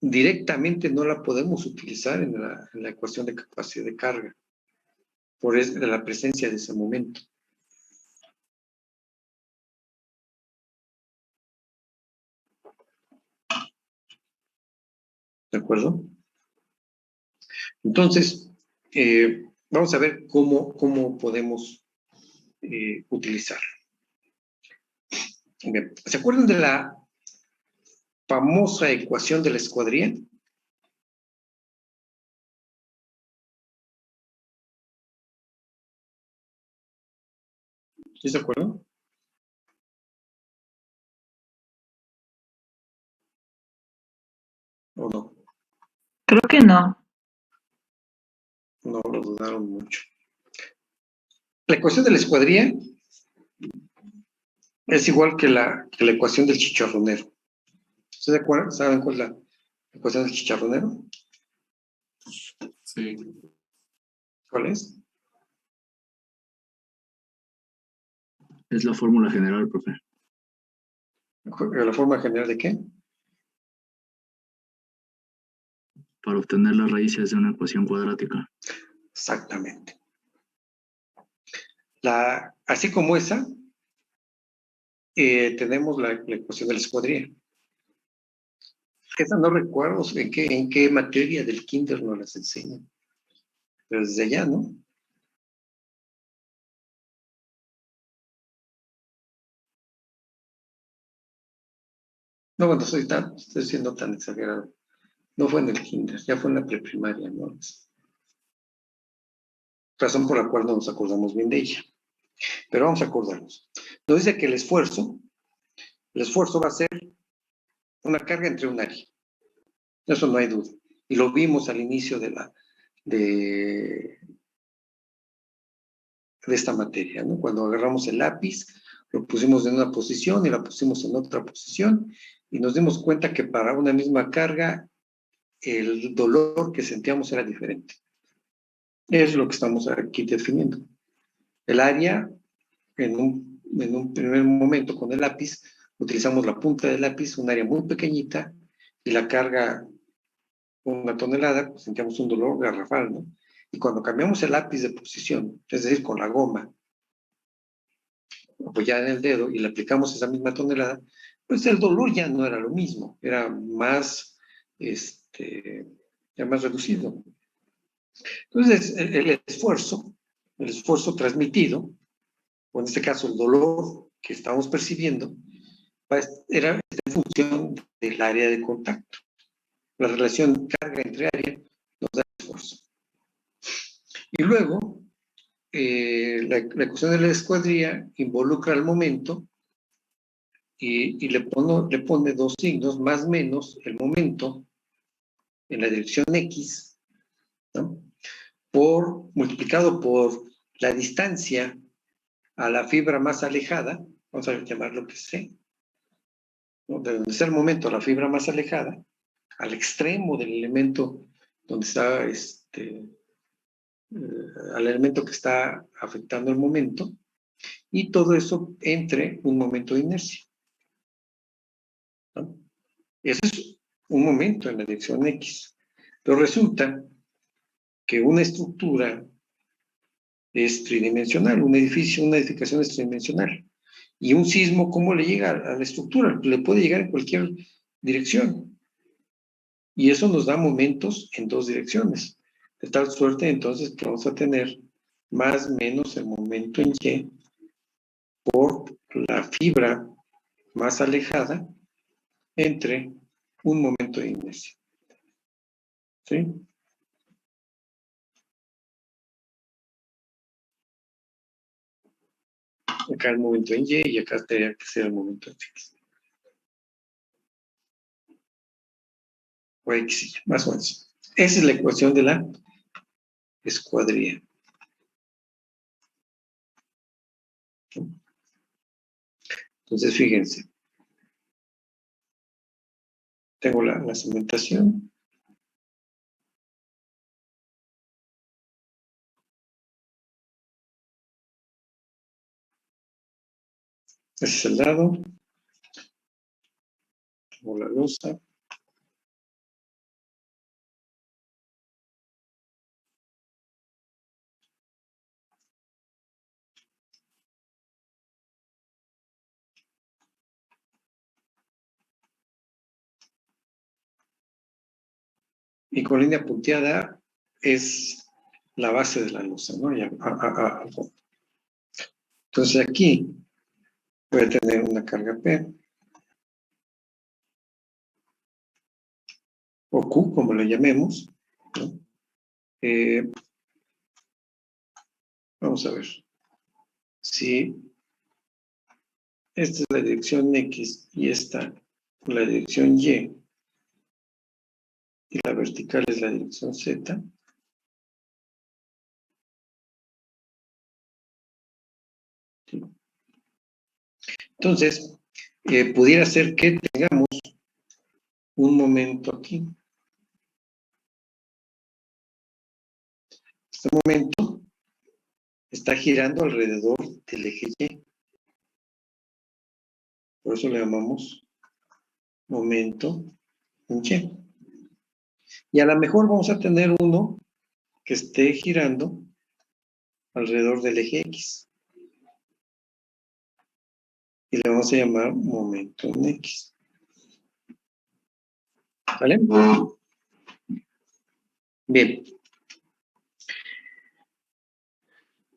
directamente no la podemos utilizar en la ecuación de capacidad de carga, por la presencia de ese momento. ¿De acuerdo? Entonces, vamos a ver cómo podemos utilizarlo. Bien, ¿se acuerdan de la famosa ecuación de la escuadría? ¿Sí se acuerdan? ¿O no? Creo que no. No lo dudaron mucho. La ecuación de la escuadría es igual que la ecuación del chicharronero. ¿Se acuerdan? ¿Saben cuál es la ecuación del chicharronero? Sí. ¿Cuál es? Es la fórmula general, profe. ¿La forma general de qué? Para obtener las raíces de una ecuación cuadrática. Exactamente. Así como esa, tenemos la ecuación de la escuadría. Esa no recuerdo en qué materia del kinder nos las enseñan. Pero desde allá, ¿no? No, bueno, estoy siendo tan exagerado. No fue en el kinder, ya fue en la preprimaria, ¿no? Razón por la cual no nos acordamos bien de ella. Pero vamos a acordarnos. Nos dice que el esfuerzo va a ser una carga entre un área. Eso no hay duda. Y lo vimos al inicio de esta materia, ¿no? Cuando agarramos el lápiz, lo pusimos en una posición y la pusimos en otra posición y nos dimos cuenta que para una misma carga el dolor que sentíamos era diferente. Es lo que estamos aquí definiendo. El área, en un primer momento con el lápiz, utilizamos la punta del lápiz, un área muy pequeñita, y la carga, 1 tonelada, pues sentíamos un dolor garrafal, ¿no? Y cuando cambiamos el lápiz de posición, es decir, con la goma apoyada en el dedo y le aplicamos esa misma tonelada, pues el dolor ya no era lo mismo, era más reducido. Entonces, el esfuerzo transmitido, o en este caso el dolor que estamos percibiendo, era en función del área de contacto. La relación carga entre área Y luego, la ecuación de la escuadría involucra el momento y le pone dos signos, más menos el momento en la dirección X, ¿no? Multiplicado por la distancia a la fibra más alejada, vamos a llamarlo que C, ¿no? De donde está el momento a la fibra más alejada, al extremo del elemento donde está al elemento que está afectando el momento, y todo eso entre un momento de inercia, ¿no? Ese es un momento en la dirección X. Pero resulta que una estructura es tridimensional, un edificio, una edificación es tridimensional. Y un sismo, ¿cómo le llega a la estructura? Le puede llegar en cualquier dirección. Y eso nos da momentos en dos direcciones. De tal suerte, entonces, que vamos a tener más o menos el momento en Y por la fibra más alejada entre un momento de inercia. ¿Sí? Acá el momento en Y y acá tendría que ser el momento en X. O X, más o menos. Esa es la ecuación de la escuadría. Entonces, fíjense. Tengo la cimentación. Ese es el lado. Tengo la losa. Y con línea punteada es la base de la losa, ¿no? Entonces aquí voy a tener una carga P, o Q, como le llamemos, ¿no? Vamos a ver. Si esta es la dirección X y esta la dirección Y, y la vertical es la dirección Z, ¿sí? Entonces, pudiera ser que tengamos un momento aquí. Este momento está girando alrededor del eje Y. Por eso le llamamos momento en Y. Y a lo mejor vamos a tener uno que esté girando alrededor del eje X. Y le vamos a llamar momento en X. ¿Vale? Bien.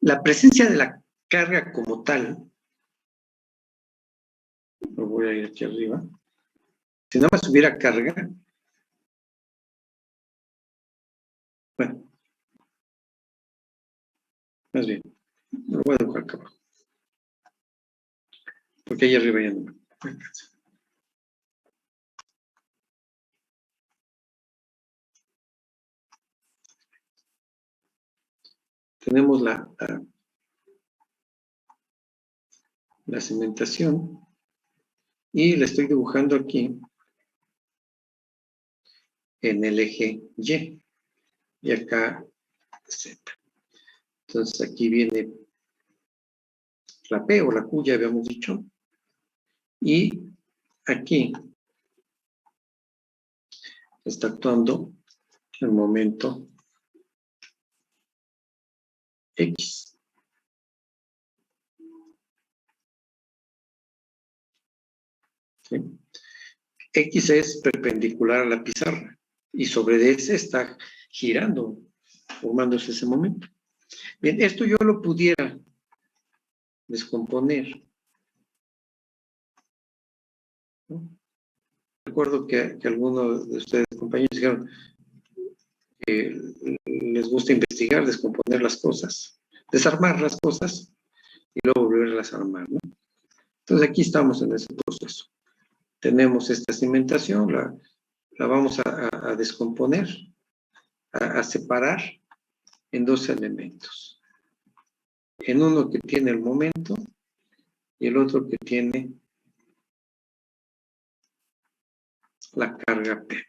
La presencia de la carga como tal, lo voy a ir aquí arriba, si nada más hubiera carga, bueno, más bien, lo voy a dibujar acá abajo, porque ahí arriba ya no me alcanza. Tenemos la cimentación y la estoy dibujando aquí en el eje y acá Z. Entonces aquí viene la P o la Q, ya habíamos dicho, y aquí está actuando el momento X. ¿Sí? X es perpendicular a la pizarra y sobre ese está girando, formándose ese momento. Bien, esto yo lo pudiera descomponer, ¿no? Recuerdo que algunos de ustedes, compañeros, dijeron, les gusta investigar, descomponer las cosas, desarmar las cosas y luego volverlas a armar, ¿no? Entonces aquí estamos en ese proceso. Tenemos esta cimentación, la vamos a descomponer, a separar en dos elementos. En uno que tiene el momento y el otro que tiene la carga P.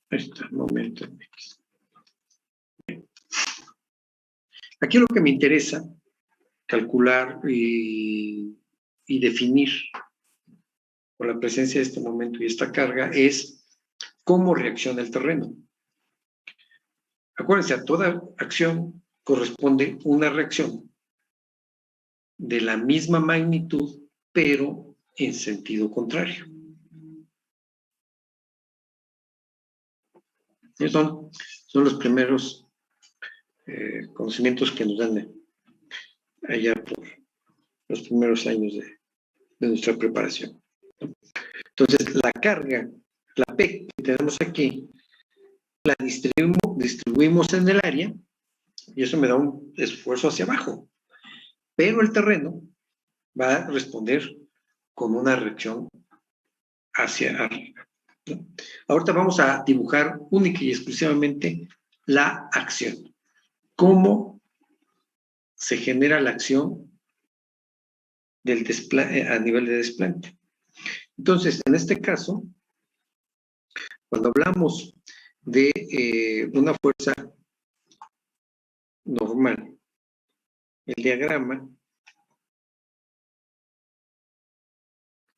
Ahí está, momento X. Aquí lo que me interesa calcular y definir con la presencia de este momento y esta carga es cómo reacciona el terreno. Acuérdense, a toda acción corresponde una reacción de la misma magnitud, pero en sentido contrario. Esos son los primeros conocimientos que nos dan allá por los primeros años de nuestra preparación. Entonces, la carga, la P que tenemos aquí, la distribuimos en el área y eso me da un esfuerzo hacia abajo. Pero el terreno va a responder con una reacción hacia arriba, ¿no? Ahorita vamos a dibujar única y exclusivamente la acción. ¿Cómo se genera la acción del a nivel de desplante? Entonces, en este caso, cuando hablamos de una fuerza normal, el diagrama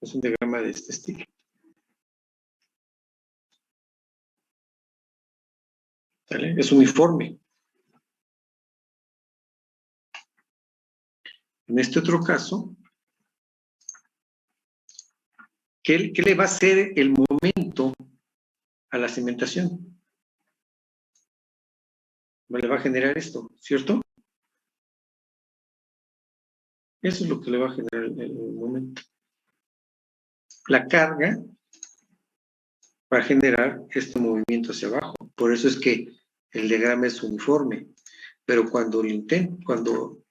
es un diagrama de este estilo. ¿Vale? Es uniforme. En este otro caso, ¿qué le va a hacer el momento a la cimentación? Le va a generar esto, ¿cierto? Eso es lo que le va a generar el momento. La carga va a generar este movimiento hacia abajo. Por eso es que el diagrama es uniforme. Pero cuando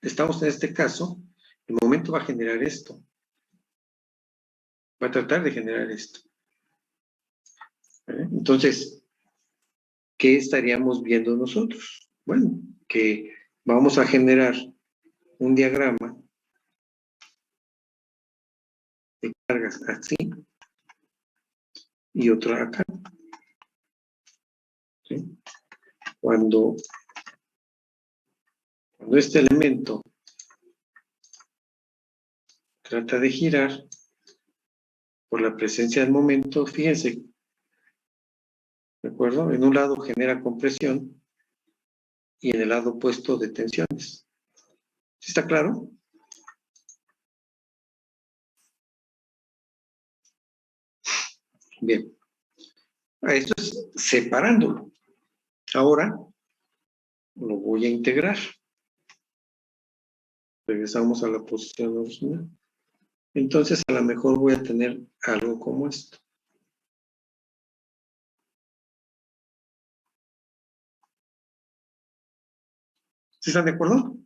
estamos en este caso, el momento va a generar esto. Va a tratar de generar esto. ¿Vale? Entonces, ¿qué estaríamos viendo nosotros? Bueno, que vamos a generar un diagrama de cargas así y otro acá. ¿Sí? Cuando este elemento trata de girar por la presencia del momento, fíjense, ¿de acuerdo? En un lado genera compresión y en el lado opuesto de tensiones. ¿Sí está claro? Bien. Esto es separándolo. Ahora lo voy a integrar. Regresamos a la posición original. Entonces, a lo mejor voy a tener algo como esto. ¿Sí están de acuerdo?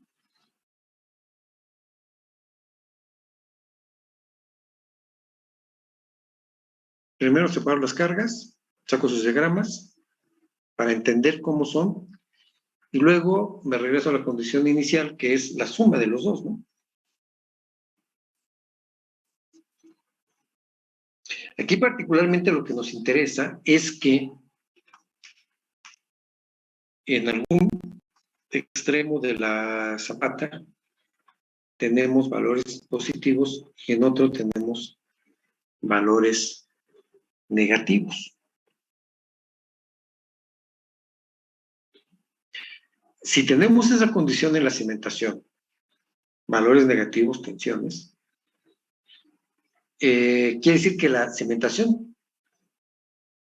Primero separo las cargas, saco sus diagramas para entender cómo son y luego me regreso a la condición inicial, que es la suma de los dos, ¿no? Aquí particularmente lo que nos interesa es que en algún extremo de la zapata tenemos valores positivos y en otro tenemos valores negativos. Si tenemos esa condición en la cimentación, valores negativos, tensiones, quiere decir que la cimentación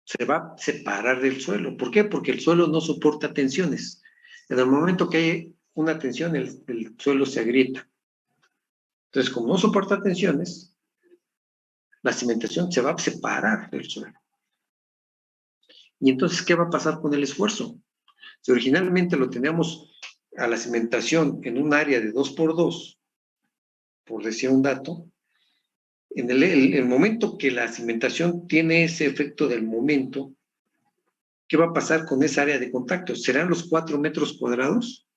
se va a separar del suelo. ¿Por qué? Porque el suelo no soporta tensiones. En el momento que hay una tensión, el suelo se agrieta. Entonces, como no soporta tensiones, la cimentación se va a separar del suelo. Y entonces, ¿qué va a pasar con el esfuerzo? Si originalmente lo teníamos a la cimentación en un área de 2x2, por decir un dato, en el momento que la cimentación tiene ese efecto del momento, ¿qué va a pasar con esa área de contacto? ¿Serán los 4 metros cuadrados?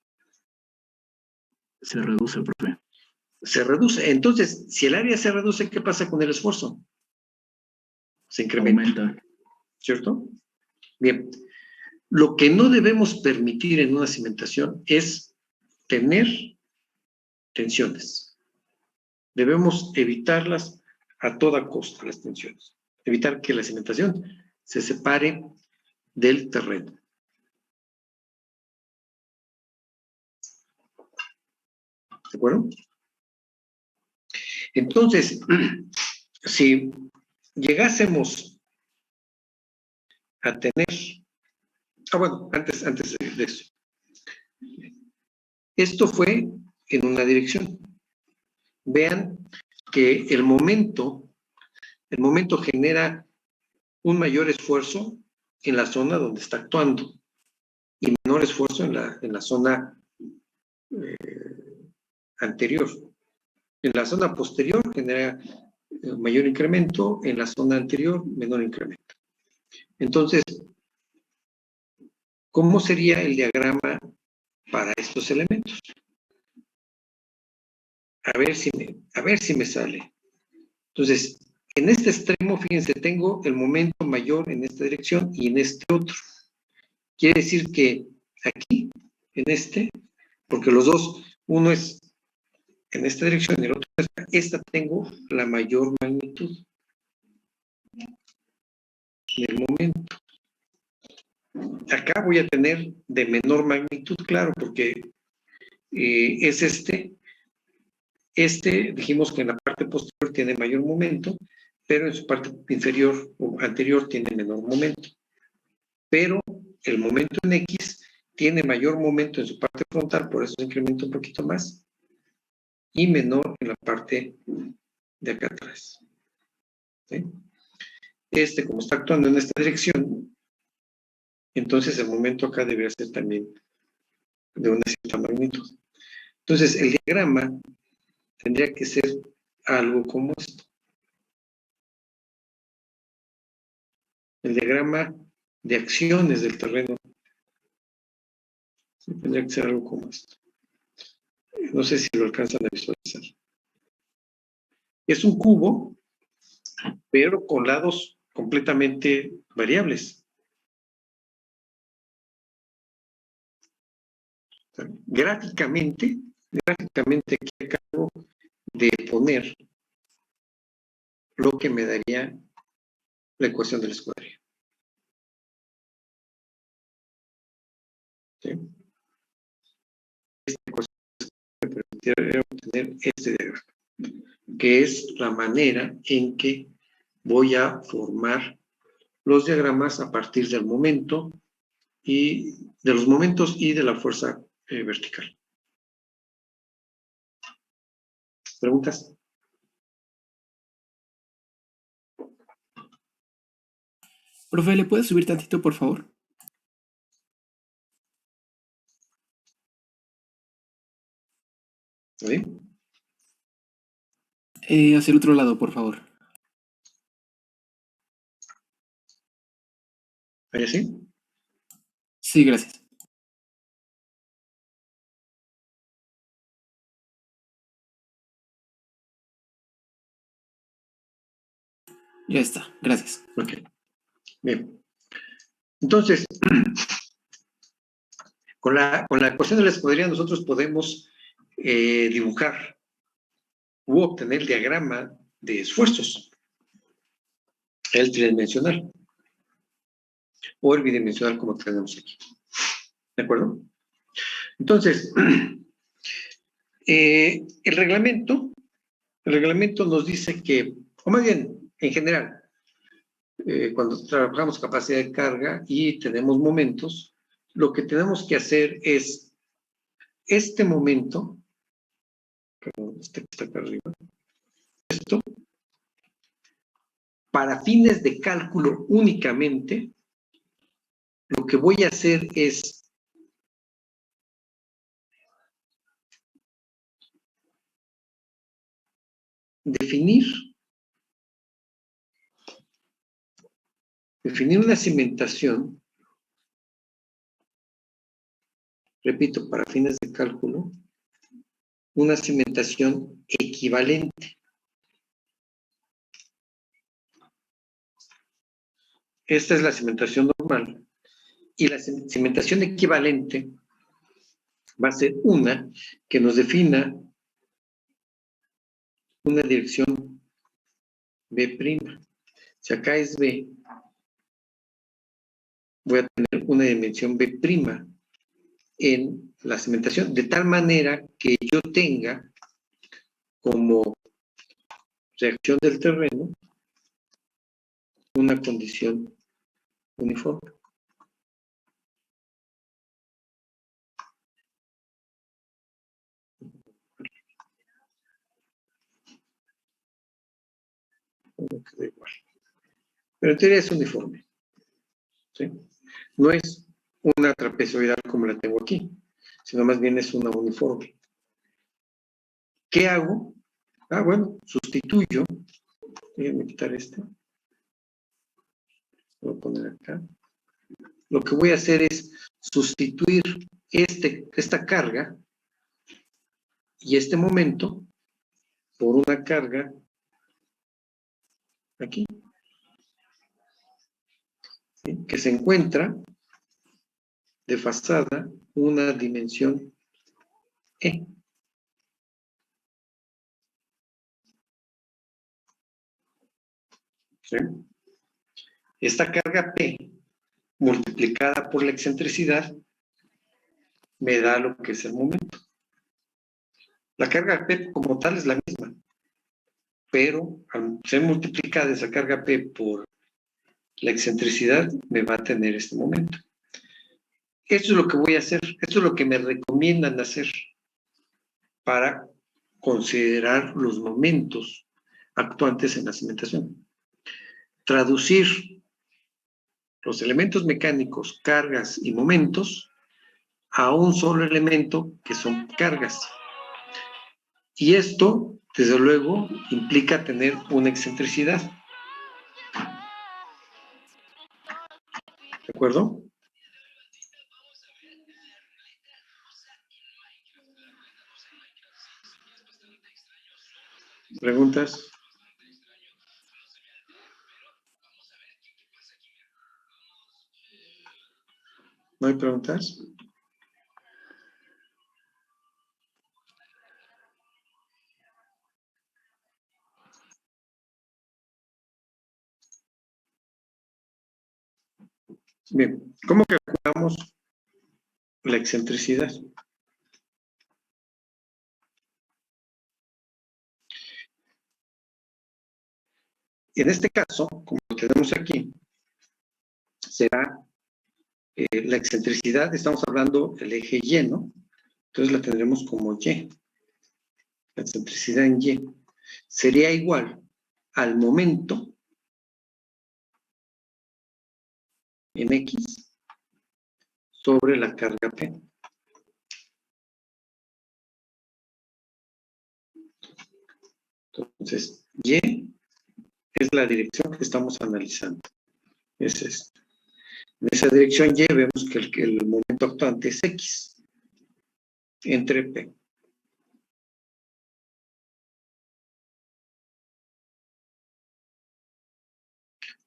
Se reduce, profe. Se reduce. Entonces, si el área se reduce, ¿qué pasa con el esfuerzo? Se incrementa. Aumenta. ¿Cierto? Bien. Lo que no debemos permitir en una cimentación es tener tensiones. Debemos evitarlas a toda costa, las tensiones. Evitar que la cimentación se separe del terreno. ¿De acuerdo? Entonces, si llegásemos a tener... bueno, antes de eso. Esto fue en una dirección. Vean que el momento genera un mayor esfuerzo en la zona donde está actuando y menor esfuerzo en la zona anterior. En la zona posterior genera mayor incremento, en la zona anterior menor incremento. Entonces, ¿cómo sería el diagrama para estos elementos? A ver si me sale. Entonces, en este extremo, fíjense, tengo el momento mayor en esta dirección y en este otro. Quiere decir que aquí, en este, porque los dos, uno es en esta dirección y el otro es esta, tengo la mayor magnitud del momento. Acá voy a tener de menor magnitud, claro, porque es dijimos que en la parte posterior tiene mayor momento, pero en su parte inferior o anterior tiene menor momento. Pero el momento en X tiene mayor momento en su parte frontal, por eso se incrementa un poquito más, y menor en la parte de acá atrás. ¿Sí? Como está actuando en esta dirección, entonces el momento acá debería ser también de una cierta magnitud. Entonces el diagrama tendría que ser algo como esto. El diagrama de acciones del terreno tendría que ser algo como esto. No sé si lo alcanzan a visualizar. Es un cubo, pero con lados completamente variables. Gráficamente aquí acabo de poner lo que me daría la ecuación de la escuadrilla. ¿Sí? Esta ecuación me permitiría obtener este diagrama, que es la manera en que voy a formar los diagramas a partir del momento y de los momentos y de la fuerza vertical. ¿Preguntas? Profe, ¿le puedes subir tantito, por favor? ¿Sí? Hacia el otro lado, por favor. ¿Ahí así? Sí, gracias. Ya está, gracias. Ok. Bien. Entonces, con la ecuación de la escuadrilla nosotros podemos dibujar u obtener el diagrama de esfuerzos, el tridimensional o el bidimensional como tenemos aquí. ¿De acuerdo? Entonces, el reglamento nos dice que, o más bien, en general, cuando trabajamos capacidad de carga y tenemos momentos, lo que tenemos que hacer es este momento, perdón, que está acá arriba, esto, para fines de cálculo únicamente, lo que voy a hacer es definir una cimentación, repito, para fines de cálculo, una cimentación equivalente. Esta es la cimentación normal. Y la cimentación equivalente va a ser una que nos defina una dirección B'. Si acá es B, voy a tener una dimensión B' en la cimentación, de tal manera que yo tenga como reacción del terreno una condición uniforme. Queda igual. Pero en teoría es uniforme, ¿sí? No es una trapezoidal como la tengo aquí, sino más bien es una uniforme. ¿Qué hago? Bueno, sustituyo. Déjenme quitar este. Voy a poner acá. Lo que voy a hacer es sustituir esta carga y este momento por una carga aquí, ¿sí? Que se encuentra desfasada una dimensión E. ¿Sí? Esta carga P multiplicada por la excentricidad me da lo que es el momento. La carga P como tal es la misma, pero al ser multiplicada esa carga P por la excentricidad me va a tener este momento. Esto es lo que voy a hacer, esto es lo que me recomiendan hacer para considerar los momentos actuantes en la cimentación. Traducir los elementos mecánicos, cargas y momentos a un solo elemento que son cargas. Y esto, desde luego, implica tener una excentricidad. ¿De acuerdo? ¿Preguntas? ¿No hay preguntas? Bien, ¿cómo calculamos la excentricidad? En este caso, como lo tenemos aquí, será la excentricidad, estamos hablando del eje Y, ¿no? Entonces la tendremos como Y. La excentricidad en Y sería igual al momento en X sobre la carga P. Entonces, Y es la dirección que estamos analizando. Es esta. En esa dirección Y vemos que el momento actuante es X entre P.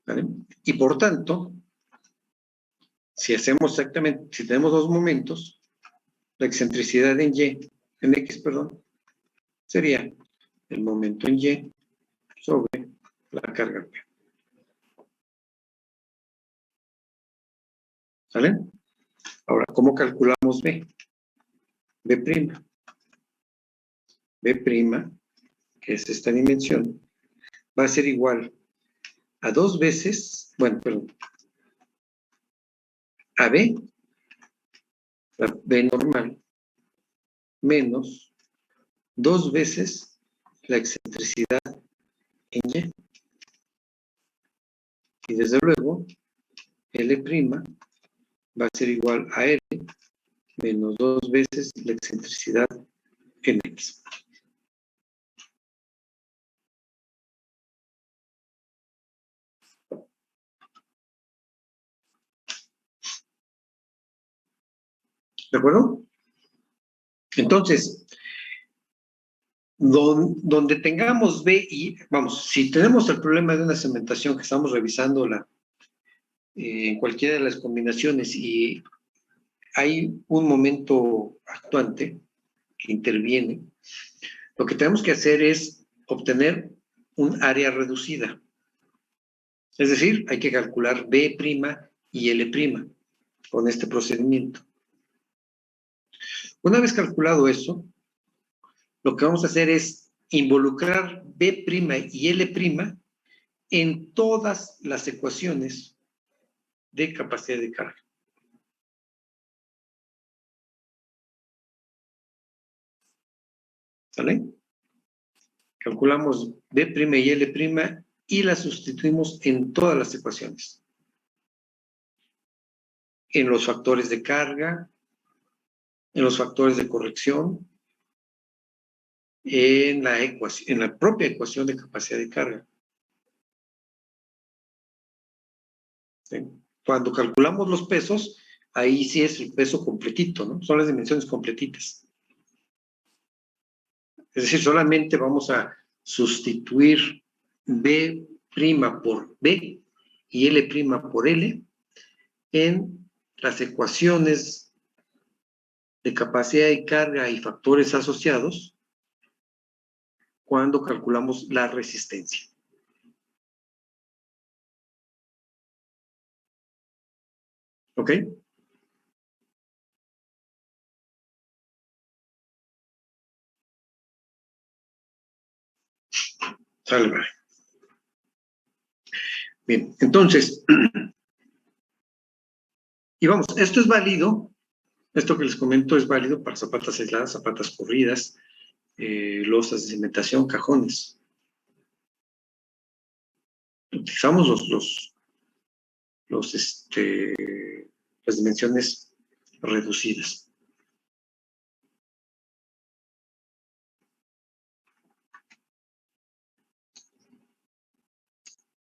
¿Vale? Y por tanto, si hacemos exactamente, si tenemos dos momentos, la excentricidad en X, sería el momento en Y sobre la carga P. ¿Sale? Ahora, ¿cómo calculamos B? B'. B', que es esta dimensión, va a ser igual a dos veces, a B, la B normal, menos dos veces la excentricidad en Y. Y desde luego, L' va a ser igual a L menos 2 veces la excentricidad Nx. ¿De acuerdo? Entonces, donde tengamos B y, vamos, si tenemos el problema de una cementación que estamos revisando en cualquiera de las combinaciones y hay un momento actuante que interviene, lo que tenemos que hacer es obtener un área reducida. Es decir, hay que calcular B' y L' con este procedimiento. Una vez calculado eso, lo que vamos a hacer es involucrar B' y L' en todas las ecuaciones de capacidad de carga. ¿Sale? Calculamos B' y L' y las sustituimos en todas las ecuaciones. En los factores de carga, en los factores de corrección, en la propia ecuación de capacidad de carga. ¿Sí? Cuando calculamos los pesos, ahí sí es el peso completito, ¿no? Son las dimensiones completitas. Es decir, solamente vamos a sustituir B' por B y L' por L en las ecuaciones de capacidad de carga y factores asociados cuando calculamos la resistencia. ¿Ok? Sale, vale. Bien, entonces, y vamos, esto es válido, esto que les comento es válido para zapatas aisladas, zapatas corridas, losas de cimentación, cajones. Utilizamos las dimensiones reducidas.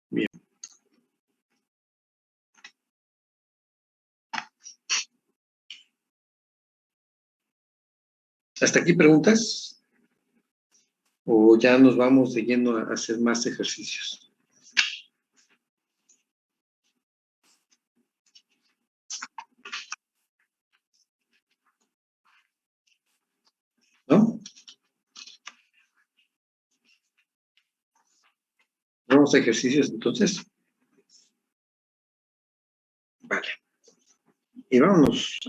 Bien. ¿Hasta aquí preguntas? ¿O ya nos vamos de lleno a hacer más ejercicios? ¿No? ¿Vamos a ejercicios entonces? Vale. Y vámonos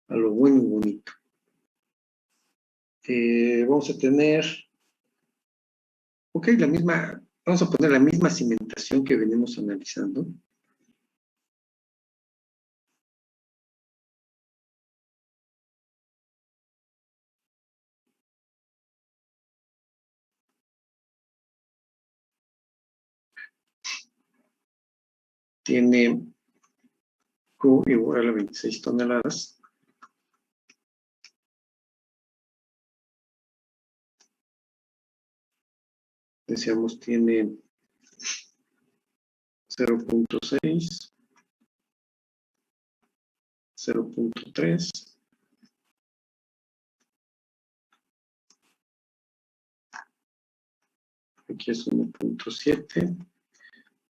a lo bueno y bonito. Vamos a tener, ok, vamos a poner la misma cimentación que venimos analizando. Tiene Q igual a 26 toneladas. Decíamos, tiene 0.6, 0.3, aquí es 1.7,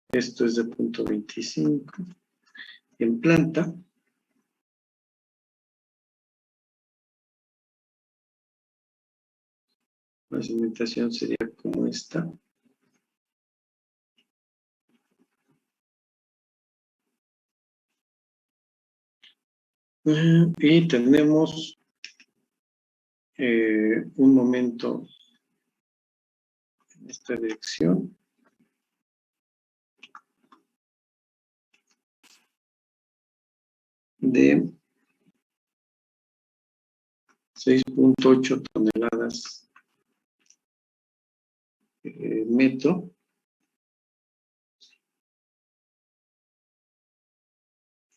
esto es de 0.25. En planta, la cimentación sería como esta. Y tenemos un momento en esta dirección. De 6.8 toneladas metro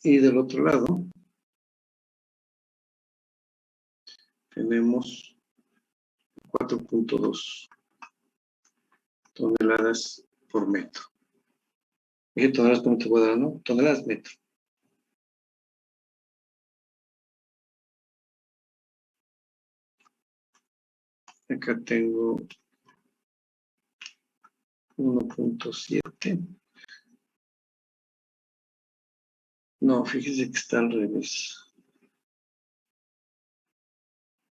Y del otro lado tenemos 4.2 toneladas por metro. Dije toneladas por metro cuadrado, ¿no? Toneladas metro. Acá tengo 1.7. No, fíjese que está al revés.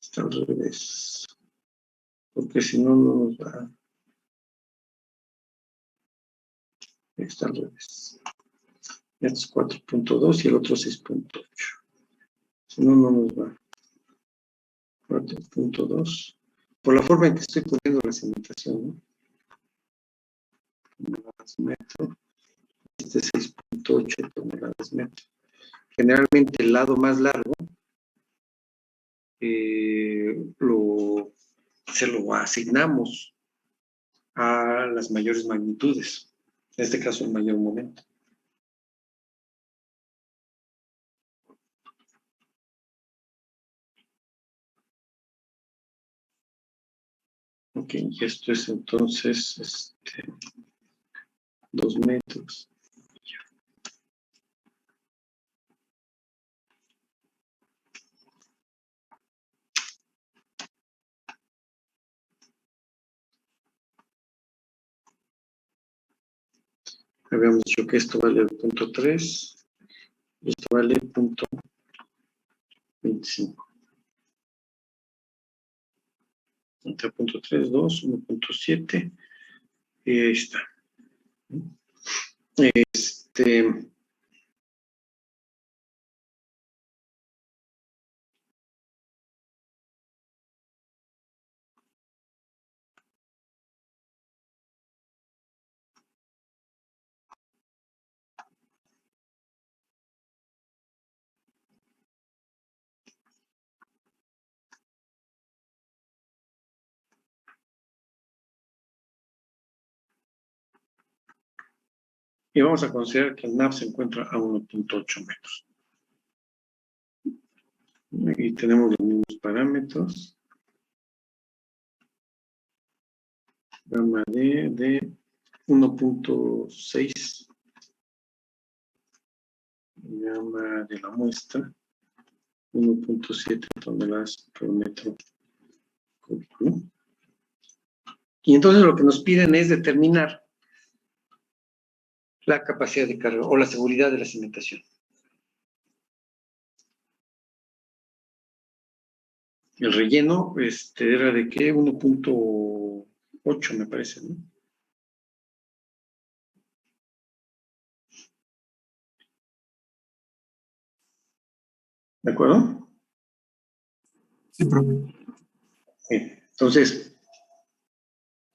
Está al revés. Porque si no, no nos va. Está al revés. Este es 4.2 y el otro 6.8. Si no, no nos va. 4.2. Por la forma en que estoy poniendo la cimentación, ¿no? Toneladas metro. Este es 6.8 toneladas metro. Generalmente el lado más largo se lo asignamos a las mayores magnitudes. En este caso, el mayor momento. Ok, y esto es entonces 2 metros. Habíamos dicho que esto vale 0.3 y esto vale 0.25. Entre 0.3, 2, 1.7 y ahí está. Y vamos a considerar que el NAV se encuentra a 1.8 metros. Y tenemos los mismos parámetros. Gama D de 1.6. Gama de la muestra 1.7 toneladas por metro cúbico. Y entonces lo que nos piden es determinar la capacidad de carga o la seguridad de la cimentación. El relleno era de ¿qué? 1.8 me parece, ¿no? ¿De acuerdo? Sí, profe. Bien, entonces,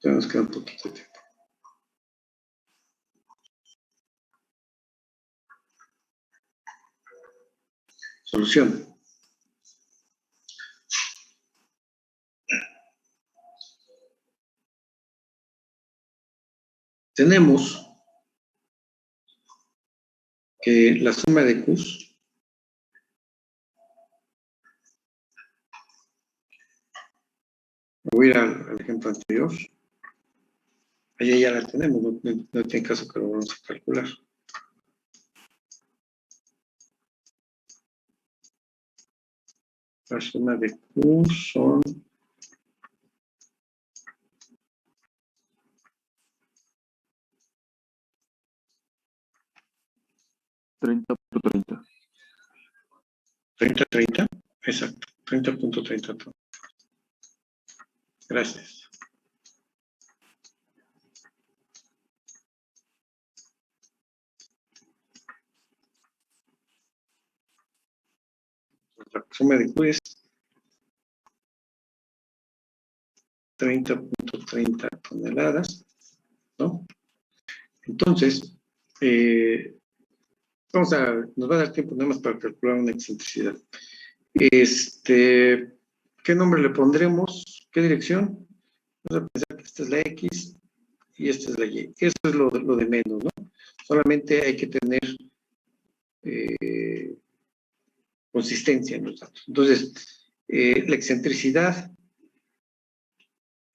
ya nos queda un poquito de tiempo. Solución. Tenemos que la suma de Qs voy a ir al ejemplo anterior. Allá ya la tenemos, no tiene caso que lo vamos a calcular. La suma de Q son 30.30. 30, exacto, 30.30. Gracias. La suma de Q es 30.30 toneladas, ¿no? Entonces, nos va a dar tiempo nada más para calcular una excentricidad. ¿Qué nombre le pondremos? ¿Qué dirección? Vamos a pensar que esta es la X y esta es la Y. Eso es lo de menos, ¿no? Solamente hay que tener consistencia en los datos. Entonces, la excentricidad,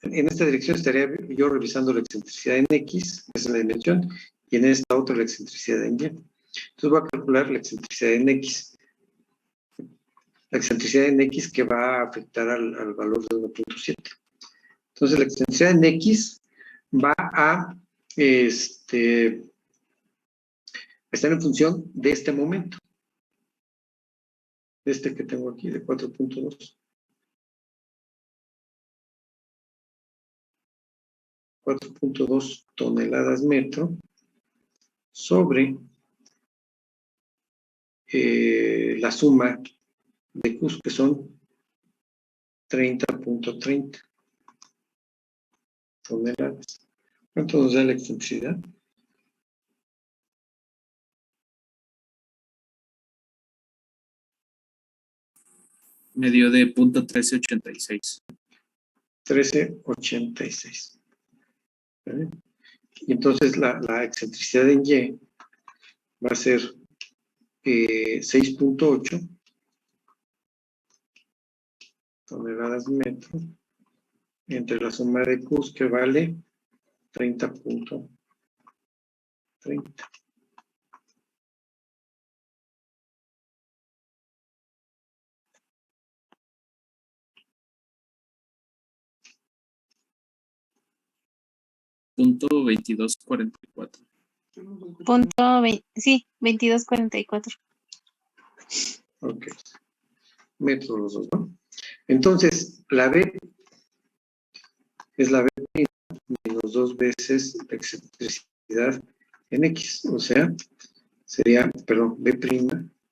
en esta dirección estaría yo revisando la excentricidad en X, esa es la dimensión, y en esta otra la excentricidad en Y. Entonces voy a calcular la excentricidad en X. La excentricidad en X que va a afectar al valor de 1.7. Entonces la excentricidad en X va a estar en función de este momento. De este que tengo aquí, de 4.2. 4.2 toneladas metro sobre la suma de Qs, que son 30.30 toneladas. ¿Cuánto nos da la excentricidad? Me dio de punto 1386. 13.86. ¿Vale? Y entonces la excentricidad en Y va a ser 6.8 toneladas metro entre la suma de Qs, que vale 30.30. Punto 2244. Sí, 2244. Ok. Metros los dos, ¿no? Entonces, la B es la B menos 2 veces la excentricidad en X. O sea, sería, perdón, B',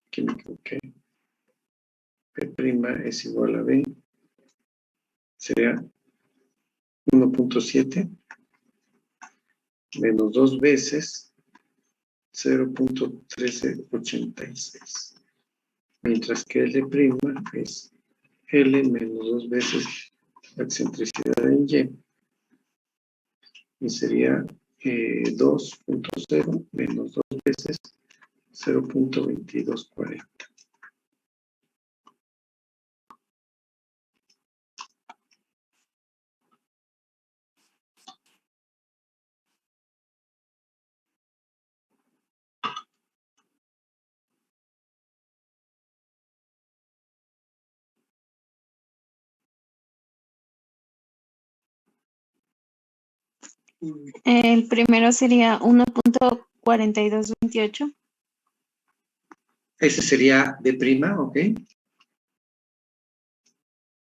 que me equivoqué. B' es igual a B. Sería 1.7 menos 2 veces 0.1386. Mientras que L' es L menos 2 veces la excentricidad en Y. Y sería 2.0 menos 2 veces 0.2240. El primero sería 1.4228. Ese sería B', ¿ok?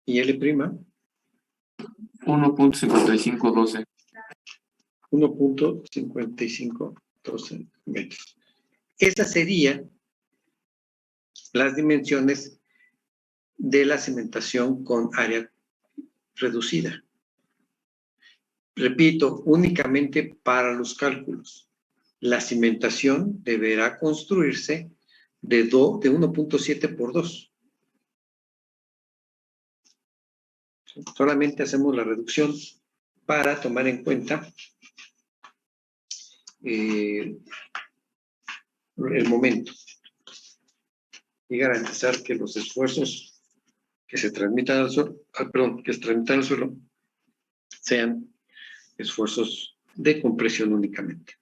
Y L', 1.5512. 1.5512 metros. Esas serían las dimensiones de la cimentación con área reducida. Repito, únicamente para los cálculos. La cimentación deberá construirse de 1.7 por 2. Solamente hacemos la reducción para tomar en cuenta el momento y garantizar que los esfuerzos que se transmitan al suelo, que se transmitan al suelo sean esfuerzos de compresión únicamente.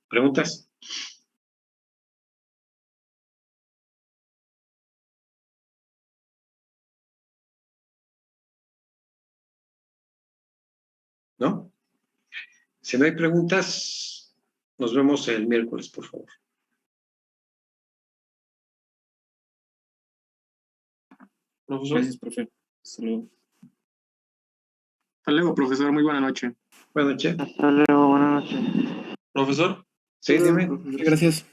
¿Preguntas? ¿No? Si no hay preguntas, nos vemos el miércoles, por favor. Profesor. Gracias, profe. Hasta luego. Hasta luego, profesor. Muy buena noche. Buenas noches. Hasta luego, buenas noches. Profesor, Sí, dime. Gracias.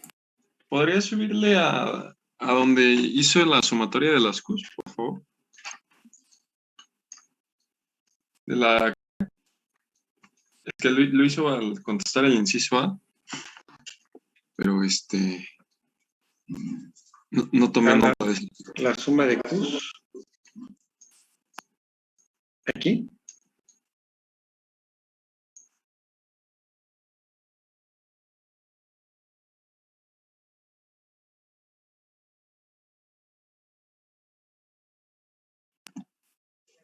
¿podría subirle a donde hizo la sumatoria de las Qs, por favor? Es que lo hizo al contestar el inciso A, pero no tomé nota de eso. La suma de Qs. Aquí.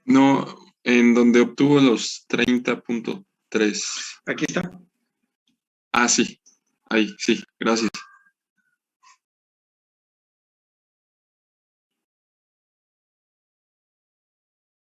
No, en donde obtuvo los 30.3. Aquí está. Ah, sí. Ahí, sí, gracias.